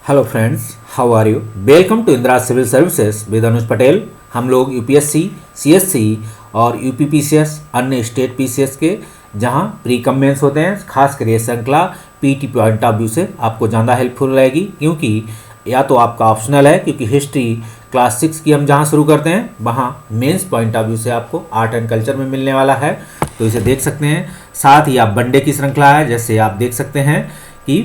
Hello friends, how are you? Welcome to Indira civil services with Anuj Patel. हम लोग UPSC, CSC और UPPCS अन्य state PCS के जहां प्री कम मेंस होते हैं, खासकर ये श्रृंखला पीटी पॉइंट ऑफ व्यू से आपको ज़्यादा हेल्पफुल रहेगी, क्योंकि या तो आपका ऑप्शनल है, क्योंकि हिस्ट्री क्लास 6 की हम जहाँ शुरू करते हैं वहाँ मेंस पॉइंट ऑफ व्यू से आपको आर्ट एंड कल्चर में मिलने वाला है, तो इसे देख सकते हैं। साथ ही आप वनडे की श्रृंखला है, जैसे आप देख सकते हैं कि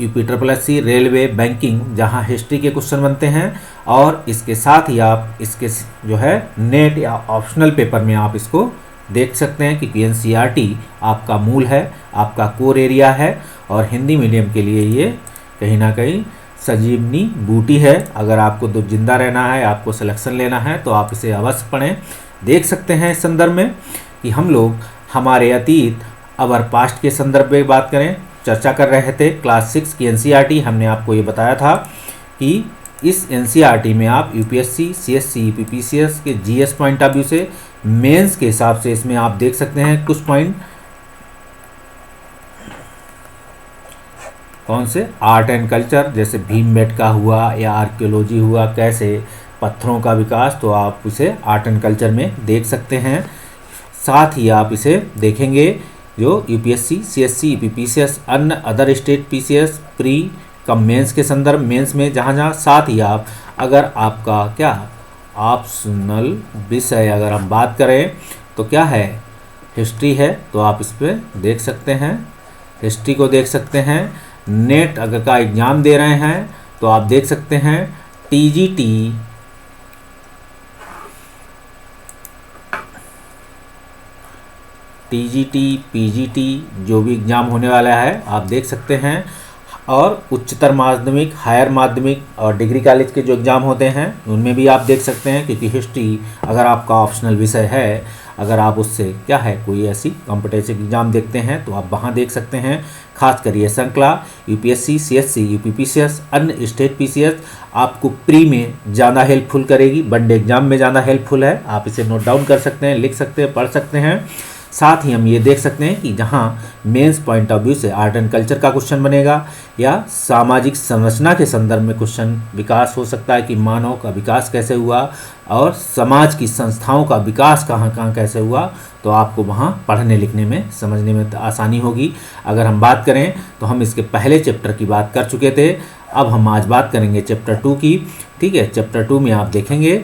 यूपी SSC, रेलवे, बैंकिंग, जहां हिस्ट्री के क्वेश्चन बनते हैं, और इसके साथ ही आप इसके जो है नेट या ऑप्शनल पेपर में आप इसको देख सकते हैं, क्योंकि एनसीईआरटी आपका मूल है, आपका कोर एरिया है, और हिंदी मीडियम के लिए ये कहीं ना कहीं संजीवनी बूटी है। अगर आपको तो जिंदा रहना है, आपको सिलेक्शन लेना है, तो आप इसे अवश्य पढ़ें। देख सकते हैं इस संदर्भ में कि हम लोग हमारे अतीत अवर पास्ट के संदर्भ में बात करें, चर्चा कर रहे थे। क्लास 6 की एनसीईआरटी हमने आपको ये बताया था कि इस एनसीईआरटी में आप यूपीएससी, सीएससी, यूपीपीसीएस के जीएस पॉइंट ऑफ व्यू से, मेंस के हिसाब से इसमें आप देख सकते हैं कुछ पॉइंट कौन से, आर्ट एंड कल्चर, जैसे भीमबेटका हुआ या आर्कियोलॉजी हुआ, कैसे पत्थरों का विकास, तो आप इसे आर्ट एंड कल्चर में देख सकते हैं। साथ ही आप इसे देखेंगे जो यूपीएससी, सीएससी, यूपीपीसीएस, अन्य other state PCS pre cum mains के संदर्भ मेंस में जहाँ साथ ही आप अगर आपका क्या ऑप्शनल विषय अगर हम बात करें तो क्या है, हिस्ट्री है, तो आप इस पर देख सकते हैं, हिस्ट्री को देख सकते हैं। नेट अगर का एग्ज़ाम दे रहे हैं तो आप देख सकते हैं टीजीटी, पीजीटी जो भी एग्ज़ाम होने वाला है आप देख सकते हैं, और उच्चतर माध्यमिक, हायर माध्यमिक और डिग्री कॉलेज के जो एग्ज़ाम होते हैं उनमें भी आप देख सकते हैं, क्योंकि हिस्ट्री अगर आपका ऑप्शनल विषय है, अगर आप उससे क्या है कोई ऐसी कॉम्पिटिटिव एग्ज़ाम देखते हैं तो आप वहाँ देख सकते हैं। खासकर ये श्रृंखला यूपीएससी, सीएससी, यूपीपीसीएस, अन्य स्टेट पीसीएस आपको प्री में ज़्यादा हेल्पफुल करेगी, वनडे एग्जाम में ज़्यादा हेल्पफुल है। आप इसे नोट डाउन कर सकते हैं, लिख सकते हैं, पढ़ सकते हैं। साथ ही हम ये देख सकते हैं कि जहाँ मेंस पॉइंट ऑफ व्यू से आर्ट एंड कल्चर का क्वेश्चन बनेगा, या सामाजिक संरचना के संदर्भ में क्वेश्चन विकास हो सकता है कि मानव का विकास कैसे हुआ और समाज की संस्थाओं का विकास कहाँ कहाँ कैसे हुआ, तो आपको वहाँ पढ़ने लिखने में, समझने में आसानी होगी। अगर हम बात करें तो हम इसके पहले चैप्टर की बात कर चुके थे, अब हम आज बात करेंगे चैप्टर 2 की। ठीक है, चैप्टर 2 में आप देखेंगे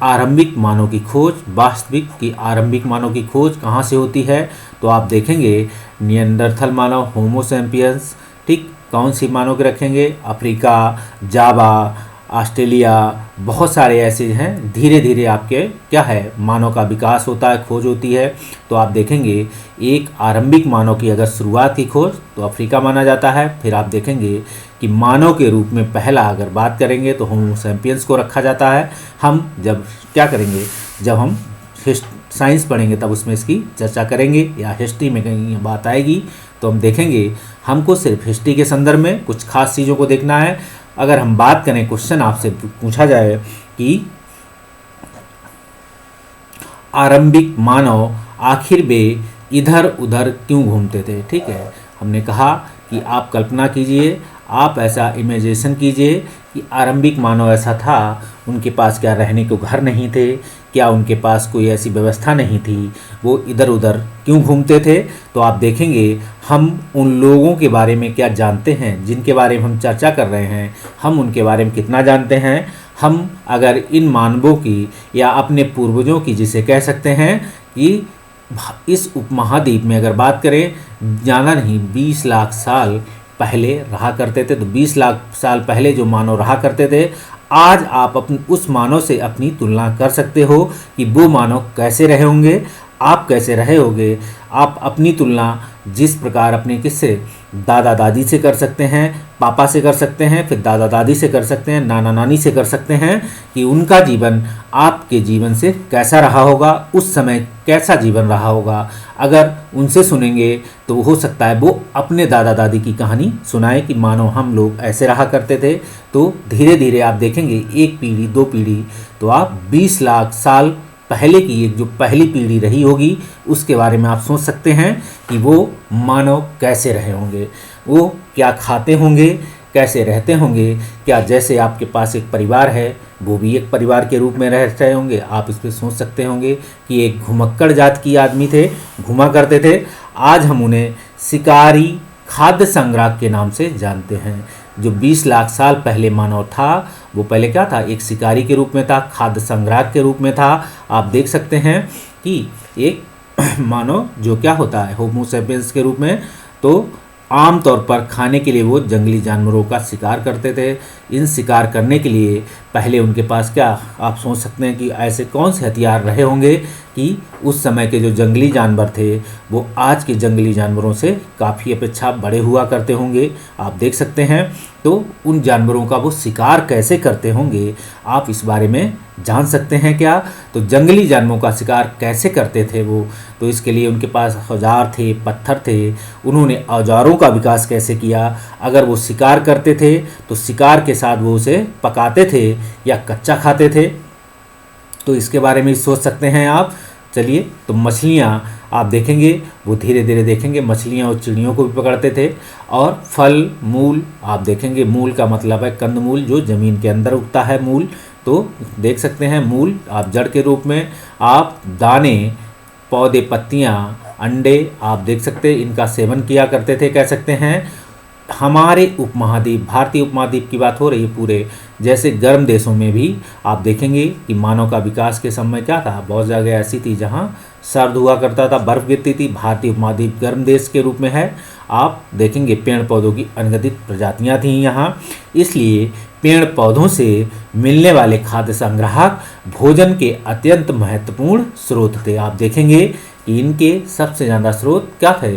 आरंभिक मानव की खोज, वास्तविक की आरंभिक मानव की खोज कहाँ से होती है, तो आप देखेंगे निएंडरथल मानव, होमो सैपियंस, ठीक, कौन सी मानव के रखेंगे, अफ्रीका, जावा, ऑस्ट्रेलिया, बहुत सारे ऐसे हैं। धीरे धीरे आपके क्या है मानव का विकास होता है, खोज होती है, तो आप देखेंगे एक आरंभिक मानव की अगर शुरुआत की खोज तो अफ्रीका माना जाता है। फिर आप देखेंगे कि मानव के रूप में पहला अगर बात करेंगे तो होमो सैपियंस को रखा जाता है। हम जब क्या करेंगे, जब हम साइंस पढ़ेंगे तब उसमें इसकी चर्चा करेंगे, या हिस्ट्री में कहीं बात आएगी तो हम देखेंगे। हमको सिर्फ हिस्ट्री के संदर्भ में कुछ खास चीज़ों को देखना है। अगर हम बात करें, क्वेश्चन आपसे पूछा जाए कि आरंभिक मानव आखिर वे इधर उधर क्यों घूमते थे, ठीक है, हमने कहा कि आप कल्पना कीजिए, आप ऐसा इमेजिनेशन कीजिए कि आरंभिक मानव ऐसा था, उनके पास क्या रहने को घर नहीं थे, क्या उनके पास कोई ऐसी व्यवस्था नहीं थी, वो इधर उधर क्यों घूमते थे। तो आप देखेंगे हम उन लोगों के बारे में क्या जानते हैं जिनके बारे में हम चर्चा कर रहे हैं, हम उनके बारे में कितना जानते हैं। हम अगर इन मानवों की या अपने पूर्वजों की, जिसे कह सकते हैं कि इस उपमहाद्वीप में अगर बात करें, ज़्यादा नहीं 20 लाख साल पहले रहा करते थे, तो 20 लाख साल पहले जो मानव रहा करते थे, आज आप अपने उस मानव से अपनी तुलना कर सकते हो कि वो मानव कैसे रहे होंगे, आप कैसे रहे होंगे। आप अपनी तुलना जिस प्रकार अपने किससे, दादा दादी से कर सकते हैं, पापा से कर सकते हैं, फिर दादा दादी से कर सकते हैं, नाना नानी से कर सकते हैं, कि उनका जीवन आपके जीवन से कैसा रहा होगा, उस समय कैसा जीवन रहा होगा। अगर उनसे सुनेंगे तो हो सकता है वो अपने दादा दादी की कहानी सुनाए कि मानो हम लोग ऐसे रहा करते थे। तो धीरे धीरे आप देखेंगे एक पीढ़ी, दो पीढ़ी, तो आप 20 लाख साल पहले की एक जो पहली पीढ़ी रही होगी उसके बारे में आप सोच सकते हैं कि वो मानव कैसे रहे होंगे, वो क्या खाते होंगे, कैसे रहते होंगे, क्या जैसे आपके पास एक परिवार है वो भी एक परिवार के रूप में रह रहे होंगे। आप इस पर सोच सकते होंगे कि एक घुमक्कड़ जात की आदमी थे, घुमा करते थे। आज हम उन्हें शिकारी खाद्य संग्राहक के नाम से जानते हैं। जो 20 लाख साल पहले मानव था वो पहले क्या था, एक शिकारी के रूप में था, खाद्य संग्राहक के रूप में था। आप देख सकते हैं कि एक मानव जो क्या होता है होमो सेपियंस के रूप में, तो आमतौर पर खाने के लिए वो जंगली जानवरों का शिकार करते थे। इन शिकार करने के लिए पहले उनके पास क्या, आप सोच सकते हैं कि ऐसे कौन से हथियार रहे होंगे कि उस समय के जो जंगली जानवर थे वो आज के जंगली जानवरों से काफ़ी अपेक्षा बड़े हुआ करते होंगे। आप देख सकते हैं तो उन जानवरों का वो शिकार कैसे करते होंगे, आप इस बारे में जान सकते हैं क्या। तो जंगली जानवरों का शिकार कैसे करते थे वो, तो इसके लिए उनके पास औजार थे, पत्थर थे। उन्होंने औजारों का विकास कैसे किया, अगर वो शिकार करते थे तो शिकार के साथ वो उसे पकाते थे या कच्चा खाते थे, तो इसके बारे में सोच सकते हैं आप। चलिए, तो मछलियाँ आप देखेंगे वो धीरे धीरे देखेंगे मछलियाँ और चिड़ियों को भी पकड़ते थे। और फल मूल आप देखेंगे, मूल का मतलब है कंदमूल जो ज़मीन के अंदर उगता है मूल, तो देख सकते हैं मूल आप जड़ के रूप में। आप दाने, पौधे, पत्तियाँ, अंडे आप देख सकते हैं इनका सेवन किया करते थे, कह सकते हैं। हमारे उपमहाद्वीप, भारतीय उपमहाद्वीप की बात हो रही है पूरे, जैसे गर्म देशों में भी आप देखेंगे कि मानव का विकास के समय क्या था, बहुत जगह ऐसी थी जहाँ सर्द हुआ करता था, बर्फ़ गिरती थी। भारतीय उपमहाद्वीप गर्म देश के रूप में है। आप देखेंगे पेड़ पौधों की अनगिनत प्रजातियाँ थीं यहाँ, इसलिए पेड़ पौधों से मिलने वाले खाद्य संग्राहक भोजन के अत्यंत महत्वपूर्ण स्रोत थे। आप देखेंगे कि इनके सबसे ज़्यादा स्रोत क्या थे,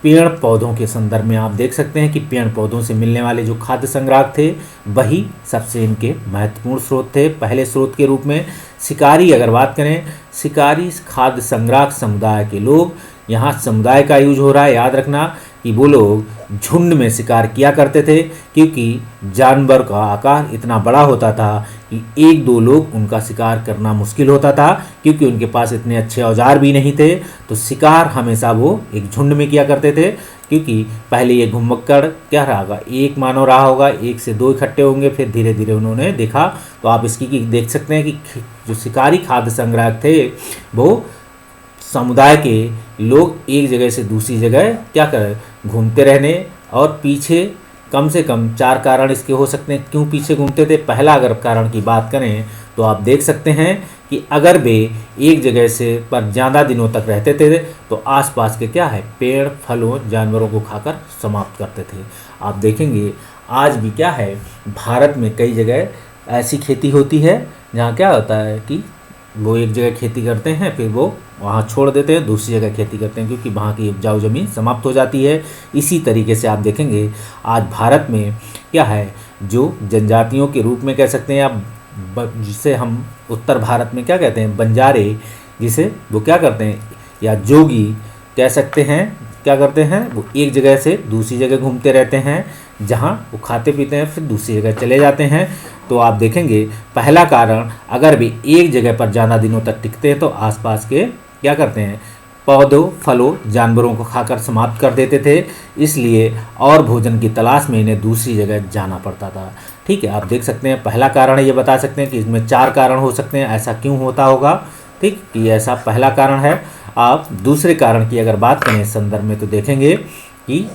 पेड़ पौधों के संदर्भ में आप देख सकते हैं कि पेड़ पौधों से मिलने वाले जो खाद्य संग्राहक थे वही सबसे इनके महत्वपूर्ण स्रोत थे। पहले स्रोत के रूप में शिकारी अगर बात करें, शिकारी खाद्य संग्राहक समुदाय के लोग, यहाँ समुदाय का यूज हो रहा है, याद रखना कि वो लोग झुंड में शिकार किया करते थे, क्योंकि जानवर का आकार इतना बड़ा होता था कि एक दो लोग उनका शिकार करना मुश्किल होता था, क्योंकि उनके पास इतने अच्छे औजार भी नहीं थे। तो शिकार हमेशा वो एक झुंड में किया करते थे, क्योंकि पहले ये घुमक्कड़ क्या रहा होगा, एक मानव रहा होगा, एक से दो इकट्ठे होंगे, फिर धीरे धीरे उन्होंने देखा। तो आप इसकी देख सकते हैं कि जो शिकारी खाद्य संग्राहक थे वो समुदाय के लोग एक जगह से दूसरी जगह क्या करें, घूमते रहने। और पीछे कम से कम 4 कारण इसके हो सकते हैं क्यों पीछे घूमते थे। पहला अगर कारण की बात करें तो आप देख सकते हैं कि अगर वे एक जगह से पर ज़्यादा दिनों तक रहते थे तो आसपास के क्या है, पेड़ फलों जानवरों को खाकर समाप्त करते थे। आप देखेंगे आज भी क्या है, भारत में कई जगह ऐसी खेती होती है जहाँ क्या होता है कि वो एक जगह खेती करते हैं, फिर वो वहाँ छोड़ देते हैं, दूसरी जगह खेती करते हैं, क्योंकि वहाँ की उपजाऊ ज़मीन समाप्त हो जाती है। इसी तरीके से आप देखेंगे आज भारत में क्या है, जो जनजातियों के रूप में कह सकते हैं आप, जिसे हम उत्तर भारत में क्या कहते हैं, बंजारे, जिसे वो क्या करते हैं, या जोगी कह सकते हैं, क्या करते हैं, वो एक जगह से दूसरी जगह घूमते रहते हैं, जहाँ वो खाते पीते हैं फिर दूसरी जगह चले जाते हैं। तो आप देखेंगे पहला कारण, अगर भी एक जगह पर ज़्यादा दिनों तक टिकते हैं तो आसपास के क्या करते हैं, पौधों फलों जानवरों को खाकर समाप्त कर देते थे, इसलिए और भोजन की तलाश में इन्हें दूसरी जगह जाना पड़ता था। ठीक है, आप देख सकते हैं पहला कारण ये बता सकते हैं कि इसमें 4 कारण हो सकते हैं, ऐसा क्यों होता होगा। ठीक, कि ऐसा पहला कारण है। आप दूसरे कारण की अगर बात करें इस संदर्भ में तो देखेंगे कि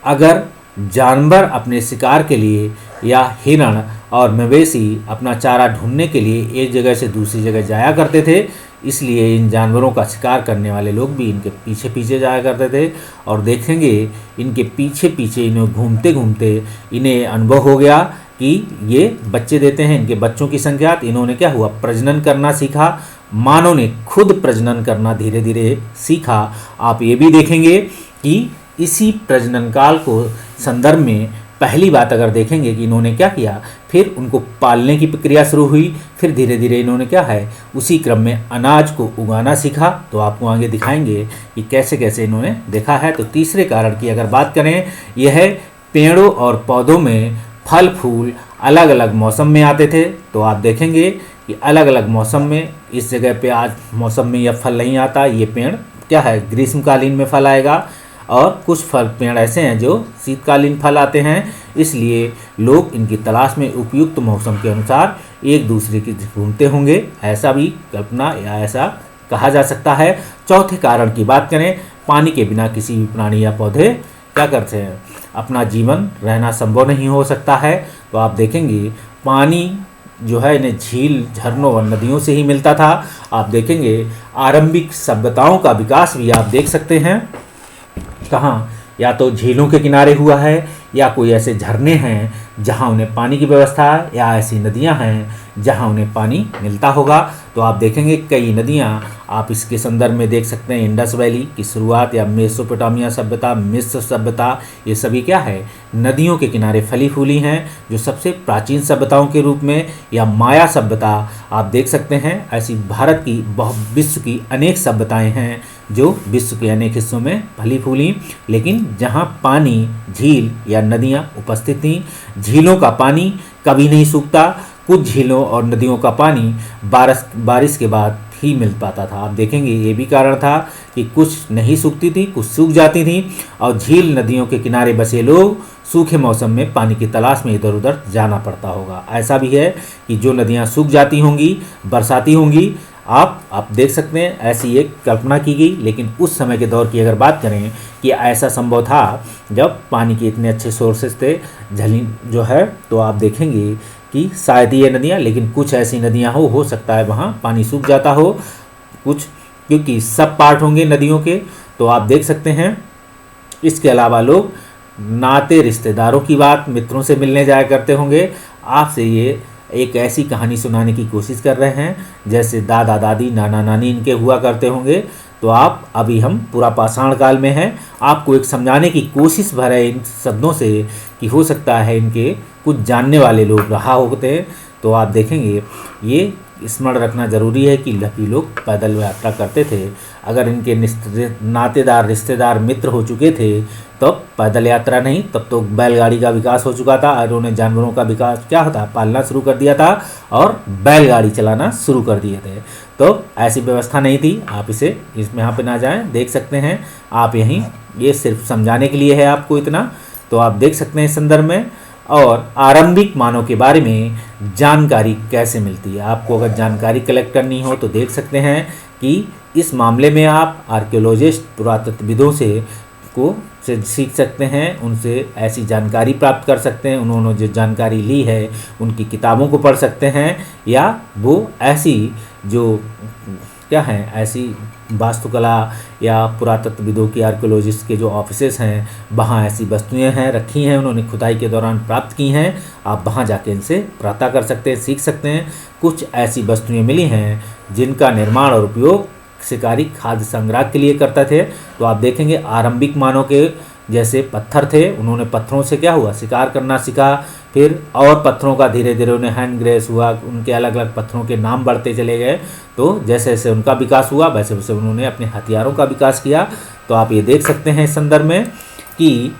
अगर जानवर अपने शिकार के लिए या हिरण और मवेशी अपना चारा ढूंढने के लिए एक जगह से दूसरी जगह जाया करते थे, इसलिए इन जानवरों का शिकार करने वाले लोग भी इनके पीछे पीछे जाया करते थे। और देखेंगे इनके पीछे पीछे इन्हें घूमते घूमते इन्हें अनुभव हो गया कि ये बच्चे देते हैं, इनके बच्चों की संख्या, तो इन्होंने क्या हुआ, प्रजनन करना सीखा। मानव ने खुद प्रजनन करना धीरे धीरे सीखा। आप ये भी देखेंगे कि इसी प्रजनन काल को संदर्भ में पहली बात अगर देखेंगे कि इन्होंने क्या किया, फिर उनको पालने की प्रक्रिया शुरू हुई, फिर धीरे धीरे इन्होंने क्या है, उसी क्रम में अनाज को उगाना सीखा। तो आपको आगे दिखाएंगे कि कैसे कैसे इन्होंने देखा है। तो तीसरे कारण की अगर बात करें, यह है पेड़ों और पौधों में फल फूल अलग अलग मौसम में आते थे। तो आप देखेंगे कि अलग अलग मौसम में, इस जगह पे आज मौसम में यह फल नहीं आता, ये पेड़ क्या है ग्रीष्मकालीन में फल आएगा। और कुछ फल पेड़ ऐसे हैं जो शीतकालीन फल आते हैं, इसलिए लोग इनकी तलाश में उपयुक्त मौसम के अनुसार एक दूसरे की घूमते होंगे, ऐसा भी कल्पना या ऐसा कहा जा सकता है। चौथे कारण की बात करें, पानी के बिना किसी भी प्राणी या पौधे क्या करते हैं, अपना जीवन रहना संभव नहीं हो सकता है। तो आप देखेंगे पानी जो है इन्हें झील, झरनों और नदियों से ही मिलता था। आप देखेंगे आरंभिक सभ्यताओं का विकास भी आप देख सकते हैं कहाँ, या तो झीलों के किनारे हुआ है, या कोई ऐसे झरने हैं जहाँ उन्हें पानी की व्यवस्था है, या ऐसी नदियाँ हैं जहाँ उन्हें पानी मिलता होगा। तो आप देखेंगे कई नदियाँ आप इसके संदर्भ में देख सकते हैं। इंडस वैली की शुरुआत या मेसोपोटामिया सभ्यता, मिस्र सभ्यता, ये सभी क्या है, नदियों के किनारे फली फूली हैं, जो सबसे प्राचीन सभ्यताओं के रूप में। या माया सभ्यता आप देख सकते हैं। ऐसी भारत की विश्व की अनेक सभ्यताएं हैं जो विश्व के अनेक हिस्सों में फली फूली, लेकिन जहाँ पानी, झील या नदियाँ उपस्थित थीं। झीलों का पानी कभी नहीं सूखता, कुछ झीलों और नदियों का पानी बारिश के बाद ही मिल पाता था। आप देखेंगे ये भी कारण था कि कुछ नहीं सूखती थी, कुछ सूख जाती थी, और झील नदियों के किनारे बसे लोग सूखे मौसम में पानी की तलाश में इधर उधर जाना पड़ता होगा। ऐसा भी है कि जो नदियाँ सूख जाती होंगी, बरसाती होंगी, आप देख सकते हैं, ऐसी एक कल्पना की गई। लेकिन उस समय के दौर की अगर बात करें कि ऐसा संभव था जब पानी के इतने अच्छे सोर्सेज थे, झील जो है, तो आप देखेंगे कि शायद ये नदियाँ, लेकिन कुछ ऐसी नदियाँ हो सकता है वहाँ पानी सूख जाता हो कुछ, क्योंकि सब पार्ट होंगे नदियों के। तो आप देख सकते हैं इसके अलावा लोग नाते रिश्तेदारों की बात, मित्रों से मिलने जाया करते होंगे। आपसे ये एक ऐसी कहानी सुनाने की कोशिश कर रहे हैं जैसे दादा दादी, नाना नानी इनके हुआ करते होंगे। तो आप अभी हम पूरा पाषाण काल में हैं, आपको एक समझाने की कोशिश भर है इन शब्दों से कि हो सकता है इनके कुछ जानने वाले लोग रहा होते हैं। तो आप देखेंगे ये स्मरण रखना ज़रूरी है कि लकी लोग पैदल यात्रा करते थे। अगर इनके नातेदार, रिश्तेदार, मित्र हो चुके थे तब पैदल यात्रा नहीं, तब तो बैलगाड़ी का विकास हो चुका था और उन्होंने जानवरों का विकास क्या होता पालना शुरू कर दिया था और बैलगाड़ी चलाना शुरू कर दिए थे। तो ऐसी व्यवस्था नहीं थी। आप इसे इसमें यहाँ पे ना जाएं, देख सकते हैं आप यहीं, ये सिर्फ समझाने के लिए है आपको इतना। तो आप देख सकते हैं इस संदर्भ में। और आरंभिक मानव के बारे में जानकारी कैसे मिलती है, आपको अगर जानकारी कलेक्ट करनी हो तो देख सकते हैं कि इस मामले में आप आर्कियोलॉजिस्ट, पुरातत्वविदों से सीख सकते हैं, उनसे ऐसी जानकारी प्राप्त कर सकते हैं। उन्होंने जो जानकारी ली है उनकी किताबों को पढ़ सकते हैं, या वो ऐसी जो क्या हैं, ऐसी वास्तुकला या पुरातत्वविदों की, आर्कियोलॉजिस्ट के जो ऑफिसेस हैं वहाँ ऐसी वस्तुएं हैं, रखी हैं, उन्होंने खुदाई के दौरान प्राप्त की हैं। आप वहाँ जाके इनसे पता कर सकते हैं, सीख सकते हैं। कुछ ऐसी वस्तुएं मिली हैं जिनका निर्माण और उपयोग शिकारी खाद्य संग्रह के लिए करते थे। तो आप देखेंगे आरंभिक मानव के जैसे पत्थर थे, उन्होंने पत्थरों से क्या हुआ, शिकार करना सीखा। फिर और पत्थरों का धीरे धीरे उन्हें हैंड ग्रेस हुआ, उनके अलग अलग पत्थरों के नाम बढ़ते चले गए। तो जैसे जैसे उनका विकास हुआ वैसे वैसे उन्होंने अपने हथियारों का विकास किया। तो आप ये देख सकते हैं इस संदर्भ में कि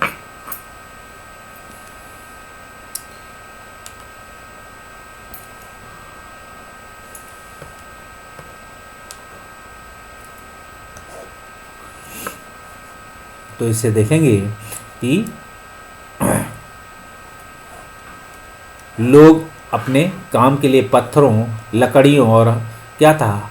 तो इससे देखेंगे कि लोग अपने काम के लिए पत्थरों, लकड़ियों और क्या था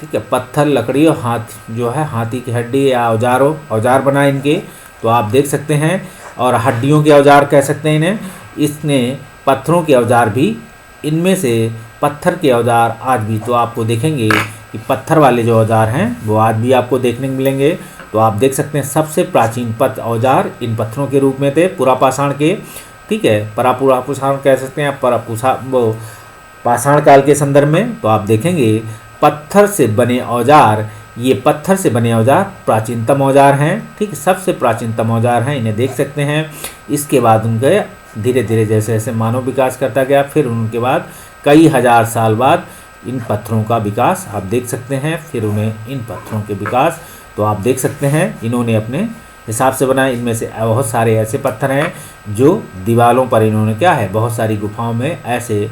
ठीक है, पत्थर, लकड़ी और हाथ जो है, हाथी की हड्डी या औजार बनाए इनके। तो आप देख सकते हैं, और हड्डियों के औजार कह सकते हैं इन्हें। इसने पत्थरों के औजार भी, इनमें से पत्थर के औजार आज भी तो आपको देखेंगे कि पत्थर वाले जो औजार हैं वो आज भी आपको देखने को मिलेंगे। तो आप देख सकते हैं सबसे प्राचीन औजार इन पत्थरों के रूप में थे पुरापाषाण के, ठीक है, पुरापाषाण कह सकते हैं वो पाषाण काल के संदर्भ में। तो आप देखेंगे पत्थर से बने औजार, ये पत्थर से बने औजार प्राचीनतम औजार हैं, ठीक, सबसे प्राचीनतम औजार हैं, इन्हें देख सकते हैं। इसके बाद उनके धीरे धीरे जैसे जैसे मानव विकास करता गया, फिर उनके बाद कई हजार साल बाद इन पत्थरों का विकास आप देख सकते हैं। फिर उन्हें इन पत्थरों के विकास तो आप देख सकते हैं इन्होंने अपने हिसाब से बनाए। इनमें से बहुत सारे ऐसे पत्थर हैं जो दीवारों पर इन्होंने क्या है, बहुत सारी गुफाओं में ऐसे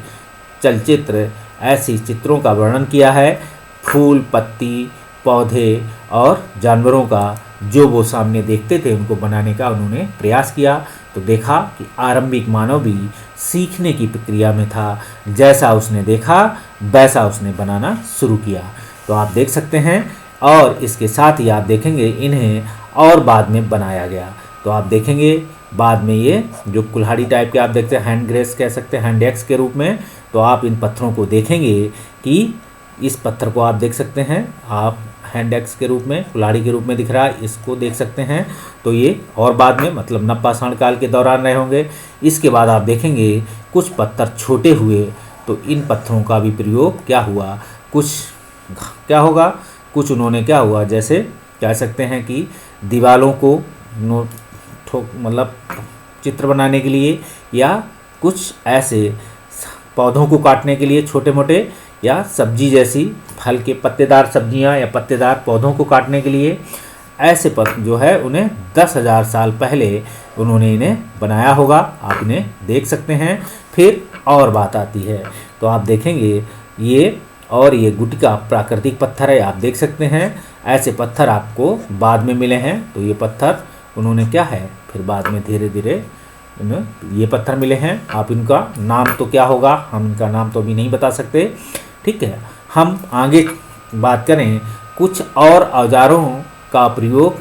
चलचित्र, ऐसी चित्रों का वर्णन किया है। फूल पत्ती पौधे और जानवरों का जो वो सामने देखते थे उनको बनाने का उन्होंने प्रयास किया। तो देखा कि आरंभिक मानव भी सीखने की प्रक्रिया में था, जैसा उसने देखा वैसा उसने बनाना शुरू किया। तो आप देख सकते हैं, और इसके साथ ही आप देखेंगे इन्हें और बाद में बनाया गया। तो आप देखेंगे बाद में ये जो कुल्हाड़ी टाइप के आप देखते हैं, हैंड ग्रेस कह सकते हैं, हैंड एक्स के रूप में। तो आप इन पत्थरों को देखेंगे कि इस पत्थर को आप देख सकते हैं, आप हैंड एक्स के रूप में, कुल्हाड़ी के रूप में दिख रहा है, इसको देख सकते हैं। तो ये और बाद में मतलब नवपाषाण काल के दौरान रहे होंगे। इसके बाद आप देखेंगे कुछ पत्थर छोटे हुए, तो इन पत्थरों का भी प्रयोग क्या हुआ, कुछ क्या होगा, कुछ उन्होंने क्या हुआ, जैसे कह सकते हैं कि दीवालों को मतलब चित्र बनाने के लिए, या कुछ ऐसे पौधों को काटने के लिए छोटे मोटे, या सब्जी जैसी फल के पत्तेदार सब्जियां या पत्तेदार पौधों को काटने के लिए, ऐसे पत्थर जो है उन्हें 10,000 साल पहले उन्होंने इन्हें बनाया होगा। आप इन्हें देख सकते हैं। फिर और बात आती है, तो आप देखेंगे ये और ये गुटिका प्राकृतिक पत्थर है, आप देख सकते हैं। ऐसे पत्थर आपको बाद में मिले हैं। तो ये पत्थर उन्होंने क्या है, फिर बाद में धीरे धीरे ये पत्थर मिले हैं। आप इनका नाम तो क्या होगा, हम इनका नाम तो अभी नहीं बता सकते, ठीक है। हम आगे बात करें कुछ और औजारों का प्रयोग,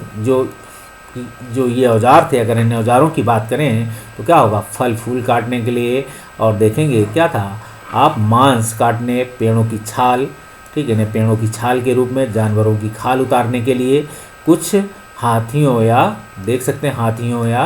जो ये औजार थे, अगर इन औजारों की बात करें तो क्या होगा, फल फूल काटने के लिए, और देखेंगे क्या था, आप मांस काटने, पेड़ों की छाल, ठीक है ना, पेड़ों की छाल के रूप में जानवरों की खाल उतारने के लिए, कुछ हाथियों या देख सकते हैं हाथियों या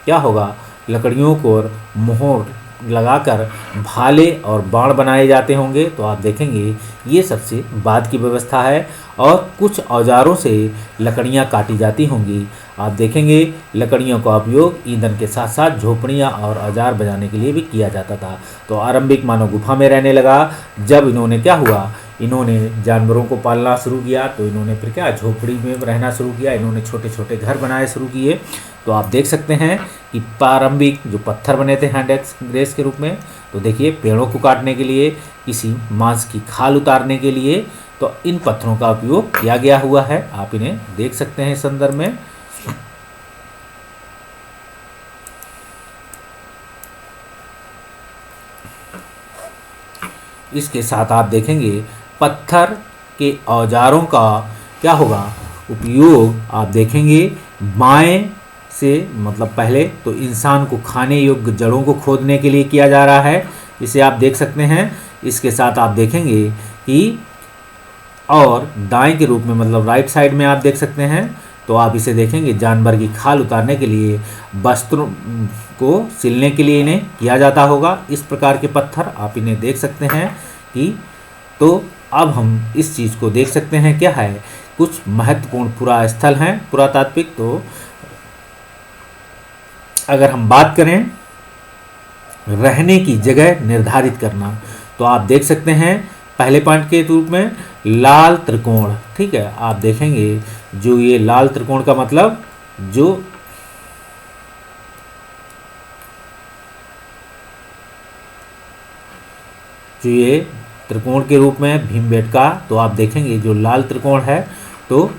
क्या होगा, लकड़ियों को मोहर लगाकर भाले और बाण बनाए जाते होंगे। तो आप देखेंगे ये सबसे बाद की व्यवस्था है। और कुछ औजारों से लकड़ियां काटी जाती होंगी। आप देखेंगे लकड़ियों का उपयोग ईंधन के साथ साथ झोपड़ियां और औजार बजाने के लिए भी किया जाता था। तो आरंभिक मानव गुफा में रहने लगा। जब इन्होंने क्या हुआ, इन्होंने जानवरों को पालना शुरू किया, तो इन्होंने फिर क्या झोपड़ी में रहना शुरू किया, इन्होंने छोटे छोटे घर बनाए शुरू किए। तो आप देख सकते हैं कि प्रारंभिक जो पत्थर बने थे हैंड एक्स ग्रेस के रूप में, तो देखिए पेड़ों को काटने के लिए, किसी मांस की खाल उतारने के लिए, तो इन पत्थरों का उपयोग किया गया हुआ है। आप इन्हें देख सकते हैं इस संदर्भ में। इसके साथ आप देखेंगे पत्थर के औजारों का क्या होगा उपयोग, आप देखेंगे बाएं से मतलब पहले तो इंसान को खाने योग्य जड़ों को खोदने के लिए किया जा रहा है, इसे आप देख सकते हैं। इसके साथ आप देखेंगे कि और दाएं के रूप में मतलब राइट साइड में आप देख सकते हैं, तो आप इसे देखेंगे जानवर की खाल उतारने के लिए, वस्त्रों को सिलने के लिए इन्हें किया जाता होगा। इस प्रकार के पत्थर आप इन्हें देख सकते हैं कि, तो अब हम इस चीज़ को देख सकते हैं क्या है, कुछ महत्वपूर्ण पुरास्थल हैं पुरातात्विक। तो अगर हम बात करें रहने की जगह निर्धारित करना, तो आप देख सकते हैं पहले पॉइंट के रूप में लाल त्रिकोण, ठीक है। आप देखेंगे जो ये लाल त्रिकोण का मतलब जो ये त्रिकोण के रूप में भीमबेटका, तो आप देखेंगे जो लाल त्रिकोण है, तो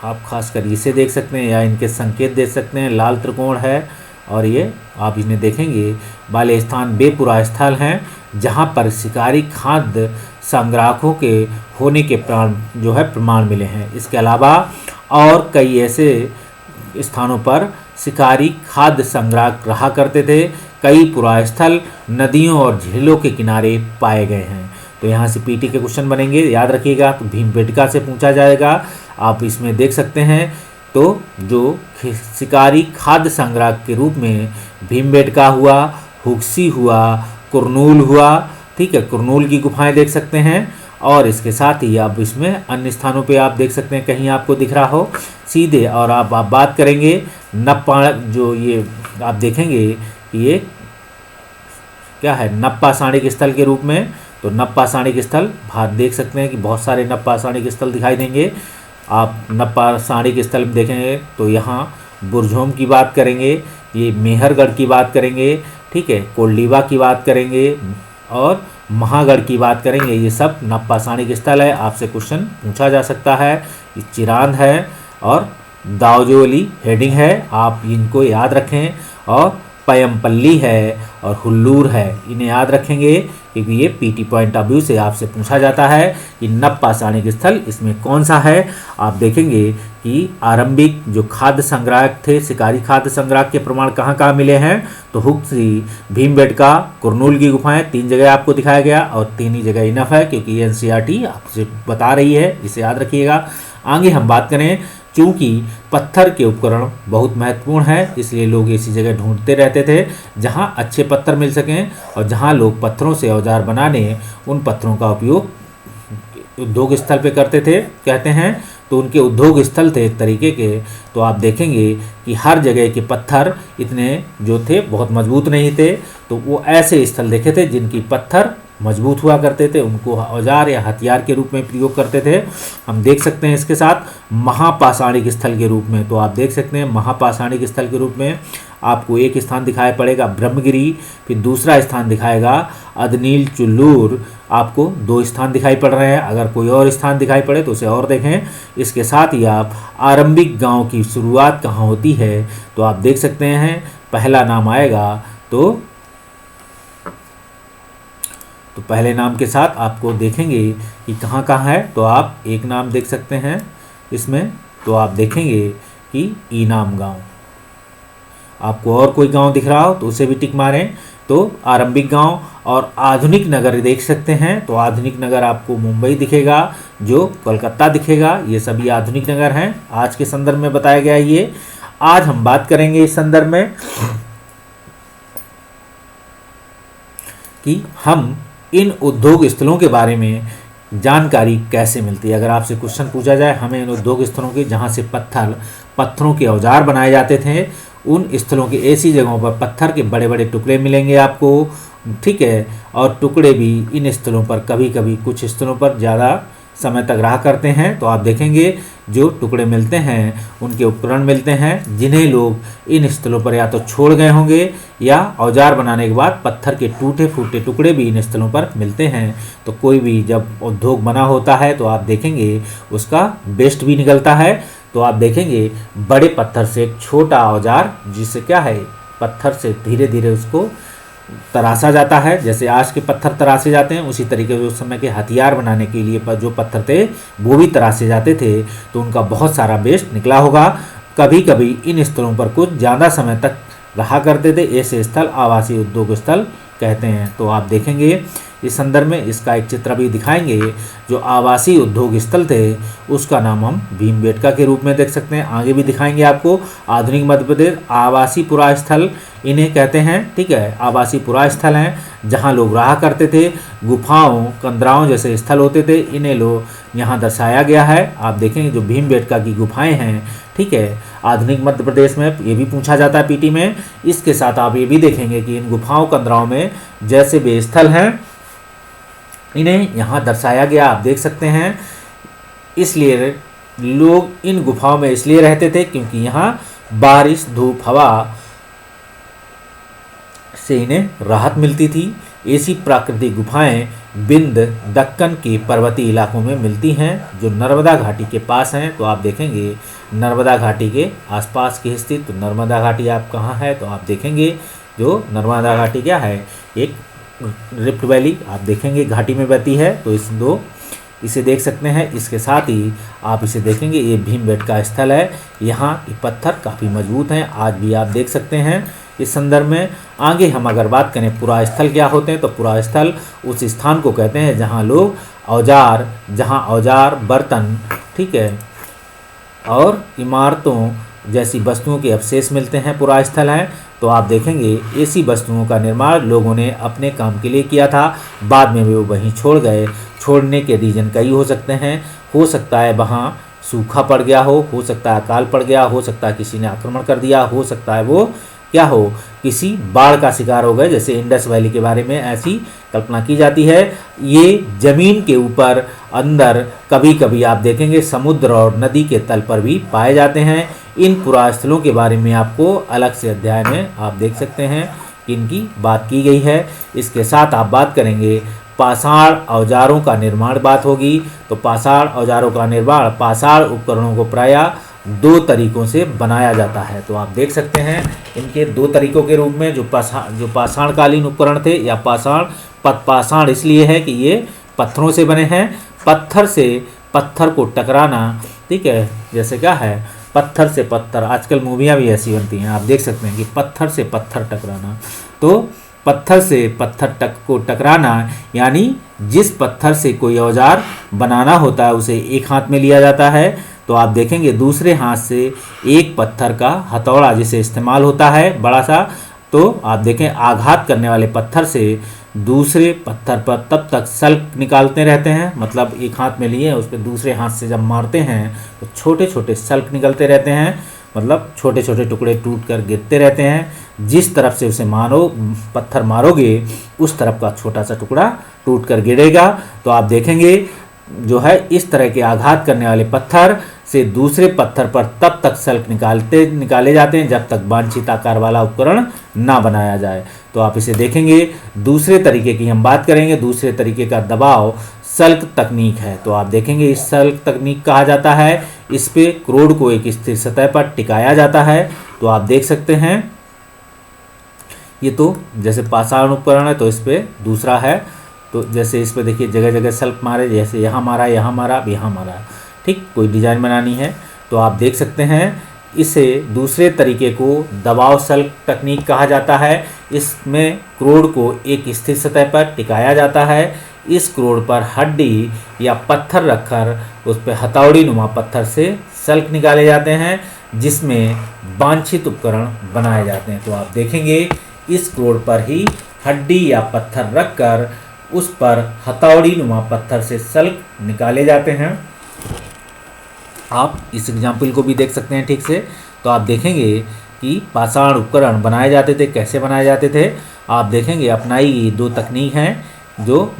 आप खासकर इसे देख सकते हैं या इनके संकेत देख सकते हैं, लाल त्रिकोण है। और ये आप इन्हें देखेंगे वाले स्थान वे पुरास्थल हैं जहाँ पर शिकारी खाद्य संग्राहकों के होने के प्रमाण मिले हैं। इसके अलावा और कई ऐसे स्थानों पर शिकारी खाद्य संग्राहक रहा करते थे। कई पुरास्थल नदियों और झीलों के किनारे पाए गए हैं। तो यहाँ से पीटी के क्वेश्चन बनेंगे, याद रखिएगा। तो भीमबेटका से पूछा जाएगा, आप इसमें देख सकते हैं। तो जो शिकारी खाद्य संग्राहक के रूप में भीमबेटका हुआ, हुक्सी हुआ, कुरनूल हुआ, ठीक है, कुरनूल की गुफाएं देख सकते हैं। और इसके साथ ही आप इसमें अन्य स्थानों पे आप देख सकते हैं, कहीं आपको दिख रहा हो सीधे। और आप बात करेंगे नप्पा, जो ये आप देखेंगे ये क्या है, नवपाषाणिक स्थल के रूप में। तो नवपाषाणिक स्थल भारत देख सकते हैं कि बहुत सारे नवपाषाणिक स्थल दिखाई देंगे। आप नवपाषाणिक स्थल में देखेंगे तो यहाँ बुरझोम की बात करेंगे, ये मेहरगढ़ की बात करेंगे, ठीक है, कोल्डीवा की बात करेंगे, और महागढ़ की बात करेंगे, ये सब नवपाषाणिक स्थल है, आपसे क्वेश्चन पूछा जा सकता है। चिरांद है और दावजोली हेडिंग है, आप इनको याद रखें। और पयमपल्ली है और हुल्लूर है, इन्हें याद रखेंगे क्योंकि ये पीटी पॉइंट ऑफ व्यू से आपसे पूछा जाता है कि नवपाषाणिक स्थल इसमें कौन सा है। आप देखेंगे कि आरंभिक जो खाद्य संग्राहक थे, शिकारी खाद्य संग्राहक के प्रमाण कहाँ कहाँ मिले हैं, तो हुक्सी, भीमबेटका, कुरनूल की गुफाएं 3 जगह आपको दिखाया गया और 3 ही जगह इनफ है क्योंकि एनसीईआरटी आपसे बता रही है, इसे याद रखिएगा। आगे हम बात करें, चूंकि पत्थर के उपकरण बहुत महत्वपूर्ण है इसलिए लोग ऐसी जगह ढूंढते रहते थे जहां अच्छे पत्थर मिल सकें और जहां लोग पत्थरों से औजार बनाने उन पत्थरों का उपयोग उद्योग स्थल पे करते थे कहते हैं, तो उनके उद्योग स्थल थे एक तरीके के। तो आप देखेंगे कि हर जगह के पत्थर इतने जो थे बहुत मजबूत नहीं थे, तो वो ऐसे स्थल देखे थे जिनकी पत्थर मजबूत हुआ करते थे, उनको औजार या हथियार के रूप में प्रयोग करते थे। हम देख सकते हैं इसके साथ महापाषाणिक स्थल के रूप में, तो आप देख सकते हैं महापाषाणिक स्थल के रूप में आपको एक स्थान दिखाई पड़ेगा ब्रह्मगिरी, फिर दूसरा स्थान दिखाएगा अदनील चुल्लूर, आपको 2 स्थान दिखाई पड़ रहे हैं। अगर कोई और स्थान दिखाई पड़े तो उसे और देखें। इसके साथ ही आप आरंभिक गांव की शुरुआत कहाँ होती है, तो आप देख सकते हैं पहला नाम आएगा तो पहले नाम के साथ आपको देखेंगे कि कहाँ कहाँ है, तो आप एक नाम देख सकते हैं इसमें, तो आप देखेंगे कि ईनाम गांव। आपको और कोई गांव दिख रहा हो तो उसे भी टिक मारें। तो आरंभिक गांव और आधुनिक नगर देख सकते हैं, तो आधुनिक नगर आपको मुंबई दिखेगा, जो कोलकाता दिखेगा, ये सभी आधुनिक नगर हैं। आज के संदर्भ में बताया गया ये। आज हम बात करेंगे इस संदर्भ में कि हम इन उद्योग स्थलों के बारे में जानकारी कैसे मिलती है। अगर आपसे क्वेश्चन पूछा जाए हमें इन उद्योग स्थलों के जहाँ से पत्थरों के औजार बनाए जाते थे, उन स्थलों की ऐसी जगहों पर पत्थर के बड़े बड़े टुकड़े मिलेंगे आपको, ठीक है। और टुकड़े भी इन स्थलों पर कभी कभी कुछ स्थलों पर ज़्यादा समय तक रहा करते हैं, तो आप देखेंगे जो टुकड़े मिलते हैं उनके उपकरण मिलते हैं जिन्हें लोग इन स्थलों पर या तो छोड़ गए होंगे या औजार बनाने के बाद पत्थर के टूटे फूटे टुकड़े भी इन स्थलों पर मिलते हैं। तो कोई भी जब उद्योग बना होता है तो आप देखेंगे उसका वेस्ट भी निकलता है, तो आप देखेंगे बड़े पत्थर से एक छोटा औजार, जिससे क्या है पत्थर से धीरे धीरे उसको तराशा जाता है, जैसे आज के पत्थर तराशे जाते हैं उसी तरीके से उस समय के हथियार बनाने के लिए जो पत्थर थे वो भी तराशे जाते थे, तो उनका बहुत सारा वेस्ट निकला होगा। कभी कभी इन स्थलों पर कुछ ज़्यादा समय तक रहा करते थे, ऐसे स्थल आवासीय उद्योग स्थल कहते हैं। तो आप देखेंगे इस संदर्भ में इसका एक चित्र भी दिखाएंगे। जो आवासीय उद्योग स्थल थे उसका नाम हम भीमबेटका के रूप में देख सकते हैं, आगे भी दिखाएंगे आपको। आधुनिक मध्य प्रदेश आवासीय पुरा स्थल इन्हें कहते हैं, ठीक है। आवासीय पुरा स्थल हैं जहां लोग रहा करते थे, गुफाओं कंदराओं जैसे स्थल होते थे, इन्हें लोग यहाँ दर्शाया गया है। आप देखेंगे जो भीमबेटका की गुफाएं हैं, ठीक है, आधुनिक मध्य प्रदेश में, ये भी पूछा जाता है पीटी में। इसके साथ आप ये भी देखेंगे कि इन गुफाओं कंदराओं में जैसे वे स्थल हैं इन्हें यहाँ दर्शाया गया, आप देख सकते हैं। इसलिए लोग इन गुफाओं में इसलिए रहते थे क्योंकि यहाँ बारिश धूप हवा से इन्हें राहत मिलती थी। ऐसी प्राकृतिक गुफाएं बिंद दक्कन के पर्वतीय इलाकों में मिलती हैं जो नर्मदा घाटी के पास हैं। तो आप देखेंगे नर्मदा घाटी के आसपास की स्थित, तो नर्मदा घाटी आप कहाँ है, तो आप देखेंगे जो नर्मदा घाटी क्या है, एक रिफ्ट वैली आप देखेंगे घाटी में बहती है, तो इसे देख सकते हैं। इसके साथ ही आप इसे देखेंगे ये भीमबेटका स्थल है, यहाँ ये पत्थर काफ़ी मजबूत हैं, आज भी आप देख सकते हैं इस संदर्भ में। आगे हम अगर बात करें पुरा स्थल क्या होते हैं, तो पुरा स्थल उस स्थान को कहते हैं जहाँ औजार बर्तन, ठीक है, और इमारतों जैसी वस्तुओं के अवशेष मिलते हैं, पुरा स्थल है। तो आप देखेंगे ऐसी वस्तुओं का निर्माण लोगों ने अपने काम के लिए किया था, बाद में वो वहीं छोड़ गए। छोड़ने के रीजन कई हो सकते हैं, हो सकता है वहाँ सूखा पड़ गया हो सकता है अकाल पड़ गया, हो सकता है किसी ने आक्रमण कर दिया, हो सकता है वो क्या हो किसी बाढ़ का शिकार हो गए, जैसे इंडस वैली के बारे में ऐसी कल्पना की जाती है। ये जमीन के ऊपर अंदर कभी कभी आप देखेंगे समुद्र और नदी के तल पर भी पाए जाते हैं। इन पुरा स्थलों के बारे में आपको अलग से अध्याय में आप देख सकते हैं इनकी बात की गई है। इसके साथ आप बात करेंगे पाषाण औजारों का निर्माण बात होगी। तो पाषाण औजारों का निर्माण, पाषाण उपकरणों को प्रायः दो तरीकों से बनाया जाता है। तो आप देख सकते हैं इनके दो तरीकों के रूप में, जो पाषाणकालीन उपकरण थे या पाषाण इसलिए है कि ये पत्थरों से बने हैं। पत्थर से पत्थर को टकराना, ठीक है, जैसे क्या है पत्थर से पत्थर, आजकल मूवियाँ भी ऐसी बनती हैं, आप देख सकते हैं कि पत्थर से पत्थर टकराना। तो पत्थर से पत्थर को टकराना यानी जिस पत्थर से कोई औजार बनाना होता है उसे एक हाथ में लिया जाता है। तो आप देखेंगे दूसरे हाथ से एक पत्थर का हथौड़ा जिसे इस्तेमाल होता है बड़ा सा। तो आप देखें आघात करने वाले पत्थर से दूसरे पत्थर पर तब तक सल्क निकालते रहते हैं, मतलब एक हाथ में लिए उस पर दूसरे हाथ से जब मारते हैं तो छोटे छोटे सल्क निकलते रहते हैं, मतलब छोटे छोटे टुकड़े टूट कर गिरते रहते हैं। जिस तरफ से उसे पत्थर मारोगे उस तरफ का छोटा सा टुकड़ा टूट कर गिरेगा। तो आप देखेंगे जो है इस तरह के आघात करने वाले पत्थर से दूसरे पत्थर पर तब तक सल्क निकाले जाते हैं जब तक वांछित आकार वाला उपकरण ना बनाया जाए। तो आप इसे देखेंगे। दूसरे तरीके की हम बात करेंगे, दूसरे तरीके का दबाव सल्क तकनीक है। तो आप देखेंगे इस सल्क तकनीक कहा जाता है। इस पे क्रोड को एक स्थिर सतह पर टिकाया जाता है। तो आप देख सकते हैं ये तो जैसे पाषाण उपकरण है, तो इस पे दूसरा है। तो जैसे इस पे देखिए जगह जगह सल्क मारे, जैसे यहाँ मारा, यहाँ मारा, अब यहाँ मारा, ठीक, कोई डिजाइन बनानी है तो आप देख सकते हैं। इसे दूसरे तरीके को दबाव सल्क तकनीक कहा जाता है। इसमें क्रोड को एक स्थिर सतह पर टिकाया जाता है। इस क्रोड पर हड्डी या पत्थर रखकर उस पर हथौड़ी नुमा पत्थर से सल्क निकाले जाते हैं जिसमें वांछित उपकरण बनाए जाते हैं। तो आप देखेंगे इस क्रोड पर ही हड्डी या पत्थर रखकर उस पर हथौड़ी नुमा पत्थर से सल्क निकाले जाते हैं। आप इस एग्जाम्पल को भी देख सकते हैं ठीक से। तो आप देखेंगे कि पाषाण उपकरण बनाए जाते थे, कैसे बनाए जाते थे। आप देखेंगे अपनाई गई दो तकनीक हैं, जो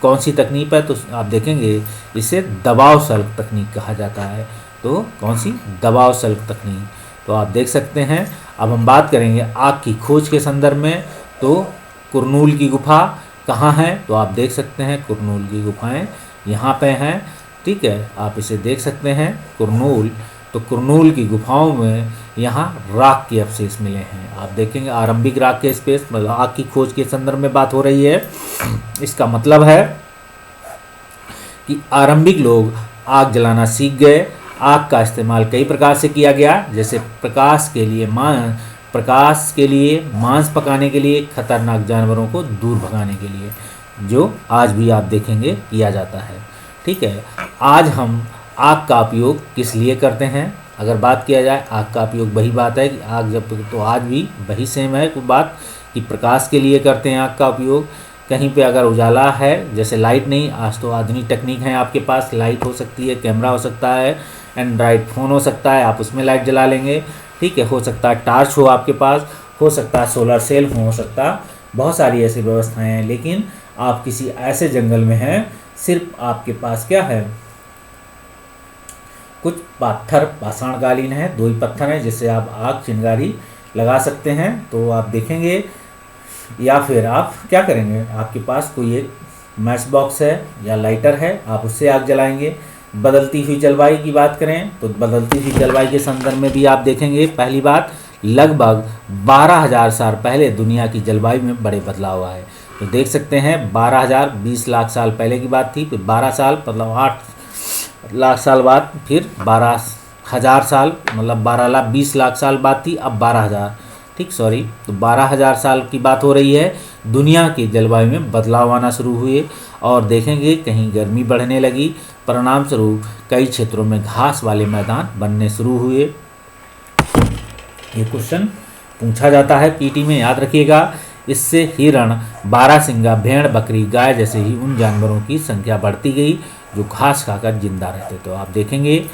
कौन सी तकनीक है तो आप देखेंगे इसे दबाव सल्क तकनीक कहा जाता है। तो कौन सी? दबाव सल्क तकनीक। तो आप देख सकते हैं। अब हम बात करेंगे आग की खोज के संदर्भ में। तो कुरनूल की गुफा कहाँ है? तो आप देख सकते हैं कुरनूल की गुफाएं यहाँ पे हैं, ठीक है, आप इसे देख सकते हैं कुरनूल। तो कुरनूल की गुफाओं में यहाँ राख के अवशेष मिले हैं। आप देखेंगे आरंभिक राख के स्पेस, मतलब आग की खोज के संदर्भ में बात हो रही है। इसका मतलब है कि आरंभिक लोग आग जलाना सीख गए। आग का इस्तेमाल कई प्रकार से किया गया, जैसे प्रकाश के लिए, मांस पकाने के लिए, खतरनाक जानवरों को दूर भगाने के लिए, जो आज भी आप देखेंगे किया जाता है, ठीक है। आज हम आग का उपयोग किस लिए करते हैं? अगर बात किया जाए आग का उपयोग, वही बात है कि आग जब, तो आज भी वही सेम है बात कि प्रकाश के लिए करते हैं आग का उपयोग। कहीं पे अगर उजाला है, जैसे लाइट नहीं, आज तो आधुनिक टेक्निक है आपके पास, लाइट हो सकती है, कैमरा हो सकता है, एंड्रॉइड फ़ोन हो सकता है, आप उसमें लाइट जला लेंगे, ठीक है। हो सकता है टार्च हो आपके पास, हो सकता है सोलर सेल हो सकता, बहुत सारी ऐसी व्यवस्थाएं हैं। लेकिन आप किसी ऐसे जंगल में हैं, सिर्फ आपके पास क्या है, कुछ पत्थर पाषाणकालीन है, दो ही पत्थर हैं जिससे आप आग चिंगारी लगा सकते हैं। तो आप देखेंगे, या फिर आप क्या करेंगे, आपके पास कोई एक मैच बॉक्स है या लाइटर है, आप उससे आग जलाएंगे। बदलती हुई जलवायु की बात करें तो बदलती हुई जलवायु के संदर्भ में भी आप देखेंगे, पहली बात लगभग 12,000 साल पहले दुनिया की जलवायु में बड़े बदलाव हुआ है। तो देख सकते हैं 12,000 20 लाख साल पहले की बात थी, फिर 12 साल मतलब 8 लाख साल बाद, फिर 12,000 साल मतलब 12 लाख 20 लाख साल बाद थी, अब 12,000, ठीक, सॉरी, तो 12,000 साल की बात हो रही है। दुनिया की जलवायु में बदलाव आना शुरू हुए और देखेंगे कहीं गर्मी बढ़ने लगी, परिणाम स्वरूप कई क्षेत्रों में घास वाले मैदान बनने शुरू हुए। ये क्वेश्चन पूछा जाता है पीटी में, याद रखिएगा। इससे हिरण, बारहसिंगा, भेड़, बकरी, गाय जैसे ही उन जानवरों की संख्या बढ़ती गई जो घास खाकर जिंदा रहते। तो आप देखेंगे